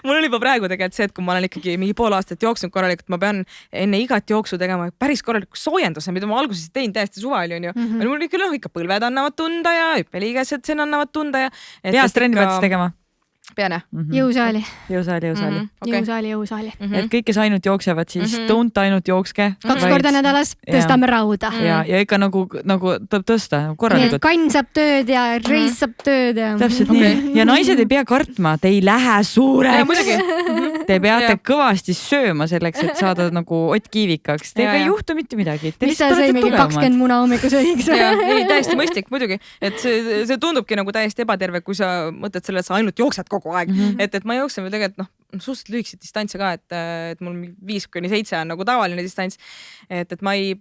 Mul oli juba praegu tegelikult see, et kui ma olen ikkagi mingi pool aastat jooksnud korralikult, ma pean enne igat jooksu tegema päris korraliku soojenduse, mida ma alguses tein täiesti suvali, on ju. Mul ikka põlved annavad tunda ja hüppeliigesed siin annavad tunda ja... Peast trenni pead tegema? Pean, jah. Jõusaali. Jõusaali. Et kõik, kes ainult jooksevad, siis don't ainult jookske. 2 korda nädalas tõstame rauda. Ja ikka nagu tuleb tõsta korralikult. Nii, et kann saab tööd ja reis saab tööd. Täpselt nii. Ja naised ei pea kartma, te ei lähe suureks. Te peate kõvasti sööma selleks, et saada nagu Ott Kiivikaks. Teiega ei juhtu mitte midagi. Mis sa sõi mingi 20 muna hommikusöögiks? Ei, täiesti mõistlik muidugi. Et see tundubki nagu täiesti ebaterve, kui sa mõtled selle, et sa ainult jooksed kogu aeg. Et ma jooksen või tegelikult suhteliselt lühikesed distantse ka, et mul 5-7 on nagu tavaline distants. Et ma ei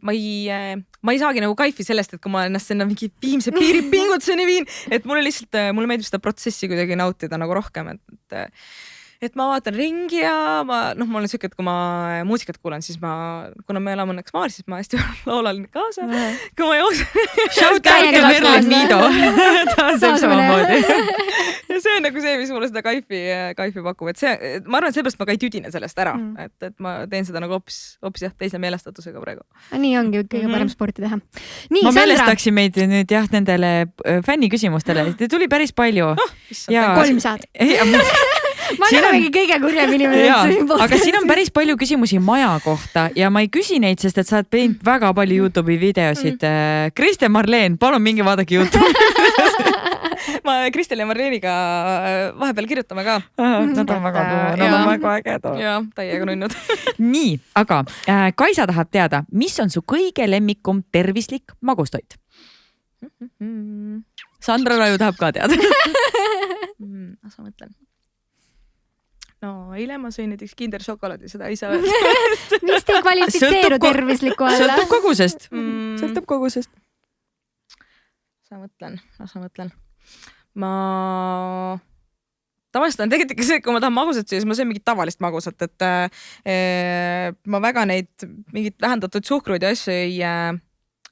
saagi nagu kaifi sellest, et kui ma ennast sinna mingi viimse piiri pingutuseni viin, et mulle meeldib seda protsessi kuidagi nautida nagu rohkem, et ma vaatan ringi ja ma olen siuke, et kui ma muusikat kuulan, siis kuna me elame õnneks maal, siis ma hästi laulan kaasa. Kui ma jooksen. Shout out to Merlin Niido. Ta on see samamoodi. Ja see on nagu see, mis mulle seda kaifi pakub. Et ma arvan, et seepärast ma ka ei tüdine sellest ära. Et ma teen seda nagu hoopis teise meelestatusega praegu. Nii ongi kõige parem sporti teha. Nii, ma meelestaksin meid nüüd nendele fänniküsimustele. Te tuli päris palju. 3 saad. Ma olemegi kõige kurjem inimene. Aga siin on päris palju küsimusi maja kohta ja ma ei küsi neid, sest et sa oled teinud väga palju YouTube'i videosid. Kristel Marleen, palun minge vaadake YouTube'i. Ma Kristel ja Marleeniga vahepeal kirjutame ka. Nad on väga ägedad. Jaa, täiega nunnud. Nii, aga Kaisa tahab teada, mis on su kõige lemmikum tervislik magustoit? Sandra Raju tahab ka teada. Sa mõtlen. No, eile ma sõin näiteks Kinder šokolaadi, seda ei saa öelda. Mis te kvalifitseeru tervisliku alla? Sõltub kogusest. Sa mõtlen. Ma tavaliselt on tegelikult ikka see, kui ma tahan magusat süüa, siis ma söön mingit tavalist magusat, et ma väga neid mingit vähendatud suhkruid ja asju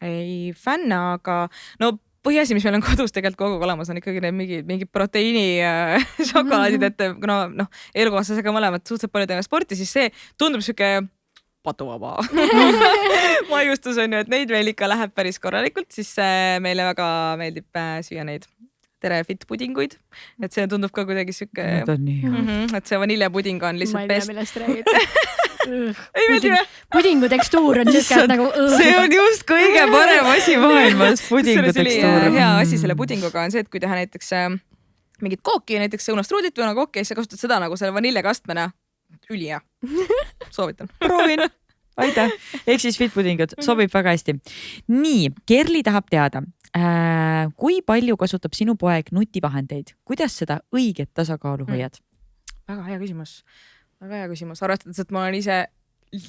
ei fänna, aga põhiasi, mis meil on kodus tegelikult kogu olemas, on ikkagi need mingi proteiini šokolaadid, et kuna elukaaslasega mõlemad suhteliselt palju teeme sporti, siis see tundub siuke patuvaba maiustus on ju, et neid veel ikka läheb päris korralikult, siis meile väga meeldib süüa neid tere fit pudinguid, et see tundub ka kuidagi siuke, et see vaniljepuding on lihtsalt ma ei tea, millest räägid. ei meeldi või? Pudingu tekstuur on siuke nagu see on just kõige parem asi maailmas, pudingu tekstuur. Hea asi selle pudinguga on see, et kui teha näiteks mingit kooki, näiteks õunastruudit või õunakooki ja siis sa kasutad seda nagu selle vaniljekastmena, ülihea. Soovitan. Proovin. Aitäh. Ehk siis fit pudingud sobib väga hästi. Nii, Kerli tahab teada, kui palju kasutab sinu poeg nutivahendeid? Kuidas seda õiget tasakaalu hoiad? Väga hea küsimus. Väga hea küsimus. Arvestades, et ma olen ise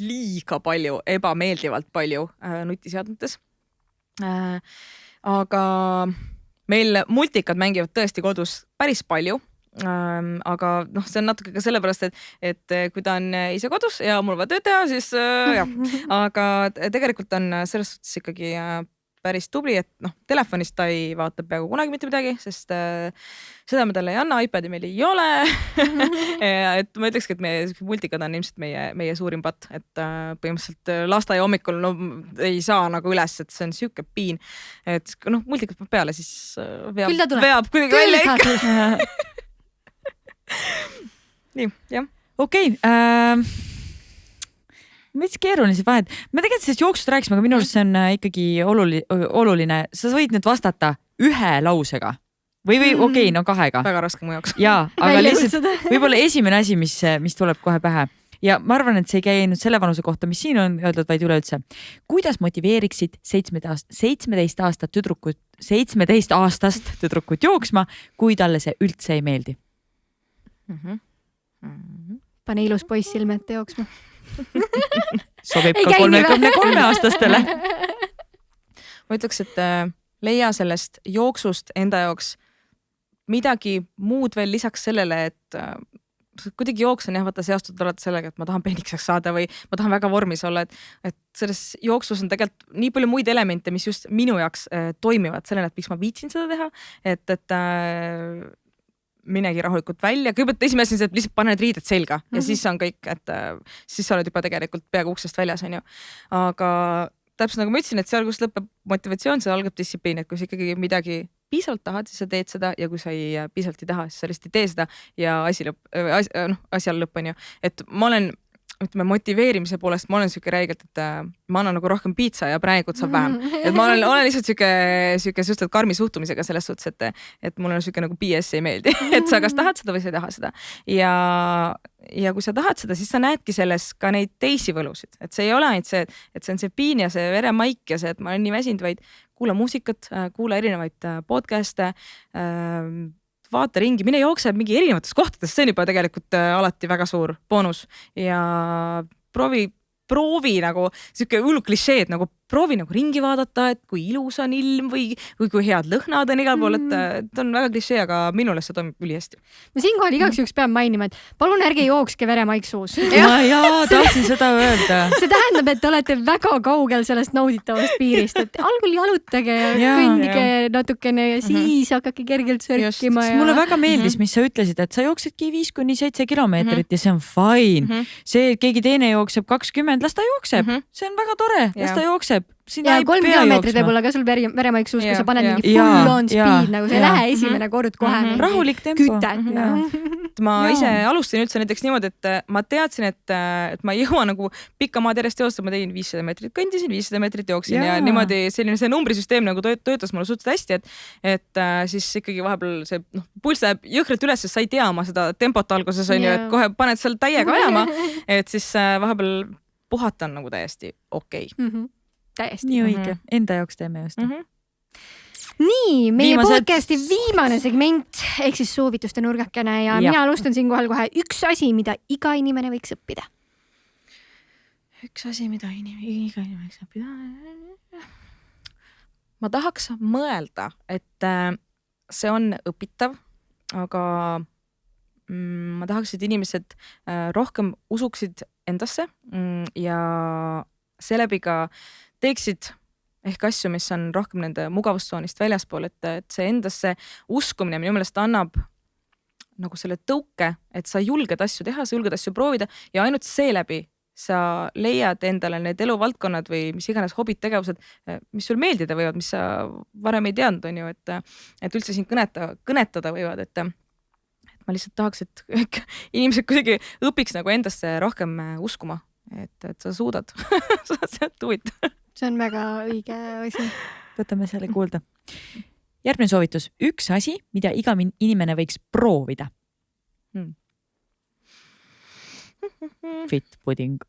liiga palju, ebameeldivalt palju nutiseadmetes. Aga meil multikad mängivad tõesti kodus päris palju. Aga see on natuke ka sellepärast, et kui ta on ise kodus ja mul vaja tööd teha, siis jah. Aga tegelikult on selles suhtes ikkagi päris tubli, et telefonist ta ei vaata peaaegu kunagi mitte midagi, sest seda me talle ei anna, iPadi meil ei ole. Et ma ütlekski, et meie multikad on ilmselt meie suurim patt, et põhimõtteliselt lasteaia hommikul ei saa nagu üles, et see on siuke piin, et multikad peale, siis veab kuidagi välja ikka. Nii, jah. Okei. Mis keerulised vahed? Me tegelikult sellest jooksust rääkisime, aga minu arust see on ikkagi oluline. Sa võid nüüd vastata ühe lausega. Või okei, no 2. Väga raske mu jaoks. Jaa, aga lihtsalt võib-olla esimene asi, mis tuleb kohe pähe. Ja ma arvan, et see ei käi nüüd selle vanuse kohta, mis siin on öeldud, vaid üleüldse. Kuidas motiveeriksid 17-aastast tüdrukut jooksma, kui talle see üldse ei meeldi? Pane ilus poiss silme ette jooksma. Sobib ka 33-aastastele. Ma ütleks, et leia sellest jooksust enda jaoks midagi muud veel lisaks sellele, et kuidagi jooksen ja vaata seastud alati sellega, et ma tahan peenikeseks saada või ma tahan väga vormis olla, et selles jooksus on tegelikult nii palju muid elemente, mis just minu jaoks toimivad sellele, et miks ma viitsin seda teha, et minegi rahulikult välja. Kõigepealt esimene asi on see, et lihtsalt pane need riided selga ja siis on kõik, et siis sa oled juba tegelikult peaaegu uksest väljas, on ju. Aga täpselt nagu ma ütlesin, et seal, kus lõpeb motivatsioon, see algab distsipliin, et kui sa ikkagi midagi piisavalt tahad, siis sa teed seda ja kui sa piisavalt ei taha, siis sa lihtsalt ei tee seda ja asjal lõpp on ju. Et ma olen, ütleme, motiveerimise poolest ma olen siuke räigelt, et ma annan nagu rohkem piitsa ja praegult saab vähem. Et ma olen lihtsalt siuke just karmi suhtumisega selles suhtes, et mul on siuke nagu BS ei meeldi, et sa kas tahad seda või sa ei taha seda. Ja kui sa tahad seda, siis sa näedki selles ka neid teisi võlusid, et see ei ole ainult see, et see on see piin ja see veremaik ja see, et ma olen nii väsinud, vaid kuula muusikat, kuula erinevaid podcast'e, vaata ringi, mine jookse mingi erinevates kohtades, see on juba tegelikult alati väga suur boonus ja proovi nagu siuke hullu klišeed, nagu proovi nagu ringi vaadata, et kui ilus on ilm või kui head lõhnad on igal pool, et on väga klišee, aga minule see toimib ülihästi. Ma siinkohal igaks juhuks pean mainima, et palun ärge jookske veremaik suus. Jaa, tahtsin seda öelda. See tähendab, et te olete väga kaugel sellest nauditavast piirist, et algul jalutage ja kõndige natukene ja siis hakake kergelt sörkima. Mulle väga meeldis, mis sa ütlesid, et sa jooksidki 5-7 kilomeetrit ja see on fine. See, et keegi teine jookseb 20, las ta jookseb. See on väga tore, las ta jookseb. Ja 3 kilomeetrit võib olla ka sul veremaik suus, kui sa paned mingi full on speed, nagu see ei lähe esimene kord kohe. Rahulik tempo. Ma ise alustasin üldse näiteks niimoodi, et ma teadsin, et ma ei jõua nagu pikka maad järjest joosta, ma tegin 500 meetrit kõndisin, 500 meetrit jooksin ja niimoodi selline see numbrisüsteem nagu töötas mulle suhteliselt hästi, et siis ikkagi vahepeal see pulss läheb jõhkralt üles, sest sa ei tea oma seda tempot alguses on ju, et kohe paned seal täiega ajama, et siis vahepeal puhata on nagu täiesti okei. Täiesti. Nii õige, enda jaoks teeme just. Nii, meie podcasti viimane segment ehk siis soovituste nurgakene ja mina alustan siinkohal kohe üks asi, mida iga inimene võiks õppida. Üks asi, mida iga inimene võiks õppida. Ma tahaks mõelda, et see on õpitav, aga ma tahaks, et inimesed rohkem usuksid endasse ja seeläbi ka teeksid ehk asju, mis on rohkem nende mugavustsoonist väljaspool, et see endasse uskumine minu meelest annab nagu selle tõuke, et sa julged asju teha, sa julged asju proovida ja ainult seeläbi sa leiad endale need eluvaldkonnad või mis iganes hobid, tegevused, mis sul meeldida võivad, mis sa varem ei teadnud, on ju, et üldse sind kõnetada võivad, et ma lihtsalt tahaks, et inimesed kuidagi õpiks nagu endasse rohkem uskuma, et sa suudad do it. See on väga õige asi. Võtame selle kuulda. Järgmine soovitus. Üks asi, mida iga inimene võiks proovida. Fit pudding.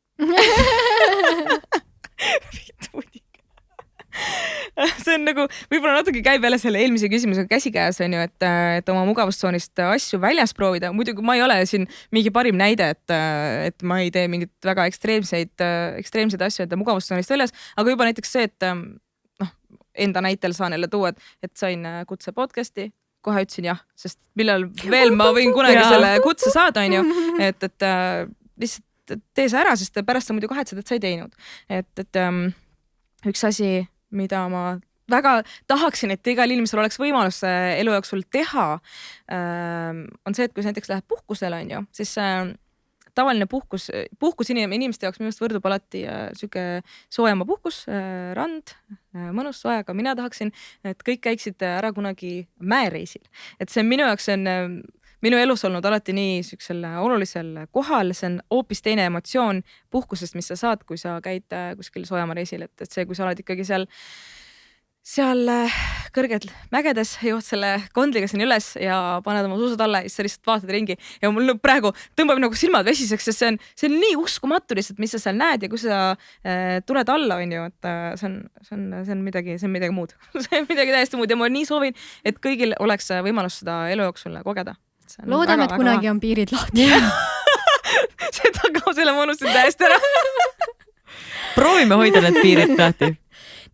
Fit pudding. See on nagu, võib-olla natuke käib jälle selle eelmise küsimusega käsikäes, on ju, et oma mugavustsoonist asju väljas proovida. Muidugi ma ei ole siin mingi parim näide, et ma ei tee mingit väga ekstreemseid asju enda mugavustsoonist väljas, aga juba näiteks see, et enda näitel saan jälle tuua, et sain kutse podcasti, kohe ütlesin jah, sest millal veel ma võin kunagi selle kutse saada, on ju, et lihtsalt tee see ära, sest pärast sa muidu kahetsed, et sa ei teinud. Et üks asi, mida ma väga tahaksin, et igal inimesel oleks võimalus elu jooksul teha, on see, et kui näiteks läheb puhkusele, on ju, siis tavaline puhkus inimeste jaoks minu arust võrdub alati siuke soojamaa puhkus, rand, mõnus soe, aga mina tahaksin, et kõik käiksid ära kunagi mäereisil. Et see minu jaoks on minu elus olnud alati nii siuksel olulisel kohal, see on hoopis teine emotsioon puhkusest, mis sa saad, kui sa käid kuskil soojamaa reisil, et see, kui sa oled ikkagi seal kõrged mägedes, jõuad selle kondliga sinna üles ja paned oma suusad alla ja siis sa lihtsalt vaatad ringi ja mul praegu tõmbab nagu silmad vesiseks, sest see on nii uskumatu lihtsalt, mis sa seal näed ja kui sa tuled alla, on ju, et see on midagi muud. See on midagi täiesti muud ja ma nii soovin, et kõigil oleks võimalus seda elu jooksul kogeda. Loodame, et kunagi on piirid lahti. Selle ma unustasin täiesti ära. Proovime hoida need piirid lahti.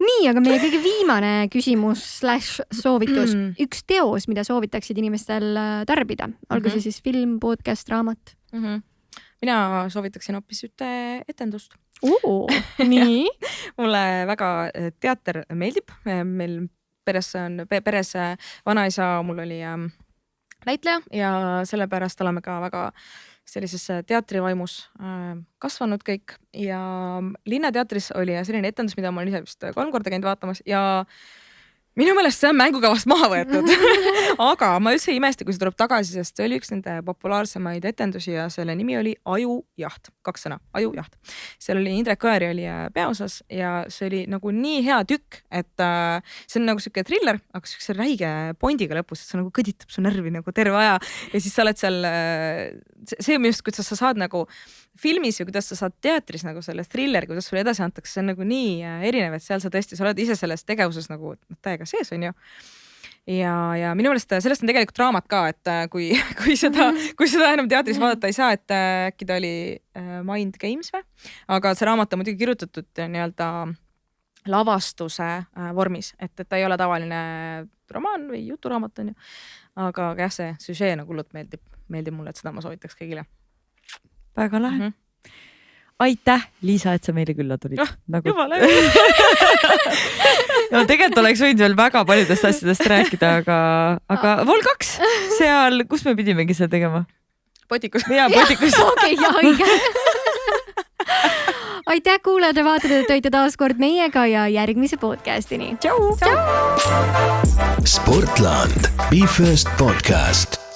Nii, aga meie kõige viimane küsimus / soovitus. Üks teos, mida soovitaksid inimestel tarbida. Olgu see siis film, podcast, raamat. Mina soovitaksin hoopis ühte etendust. Nii? Mulle väga teater meeldib. Meil peres vanaisa, mul oli näitleja ja sellepärast oleme ka väga sellises teatrivaimus kasvanud kõik ja Linnateatris oli selline etendus, mida ma olen ise vist 3 korda käinud vaatamas ja minu meelest see on mängukavast maha võetud. Aga ma üldse ei imesta, kui see tuleb tagasi, sest see oli üks nende populaarsemaid etendusi ja selle nimi oli Ajujaht. 2 sõna, Ajujaht. Seal oli Indrek Kaeri oli peaosas ja see oli nagu nii hea tükk, et see on nagu siuke thriller, aga siukse räige pondiga lõpus, et see nagu kõditab su närvi nagu terve aja ja siis sa oled seal, see just, kuidas sa saad nagu filmis või kuidas sa saad teatris nagu selle thriller, kuidas sulle edasi antakse, see on nagu nii erinev, et seal sa tõesti, sa oled ise selles tegevuses nagu täiega sees, on ju. Ja minu meelest sellest on tegelikult raamat ka, et kui seda enam teatris vaadata ei saa, et äkki ta oli Mind Games või? Aga see raamat on muidugi kirjutatud nii-öelda lavastuse vormis, et ta ei ole tavaline romaan või juturaamat, on ju. Aga jah, see süžee nagu hullult meeldib mulle, et seda ma soovitaks kõigile. Väga lahe. Aitäh, Liisa, et sa meile külla tulid. Juba läbi. No tegelikult oleks võinud veel väga paljudest asjadest rääkida, aga Vol 2 seal, kus me pidimegi seda tegema? Potikus. Jaa, Potikus. Okei, ja õige. Aitäh kuulajad ja vaatajad, et olite taas kord meiega ja järgmise podcastini. Tšau! Sportland, Be First podcast.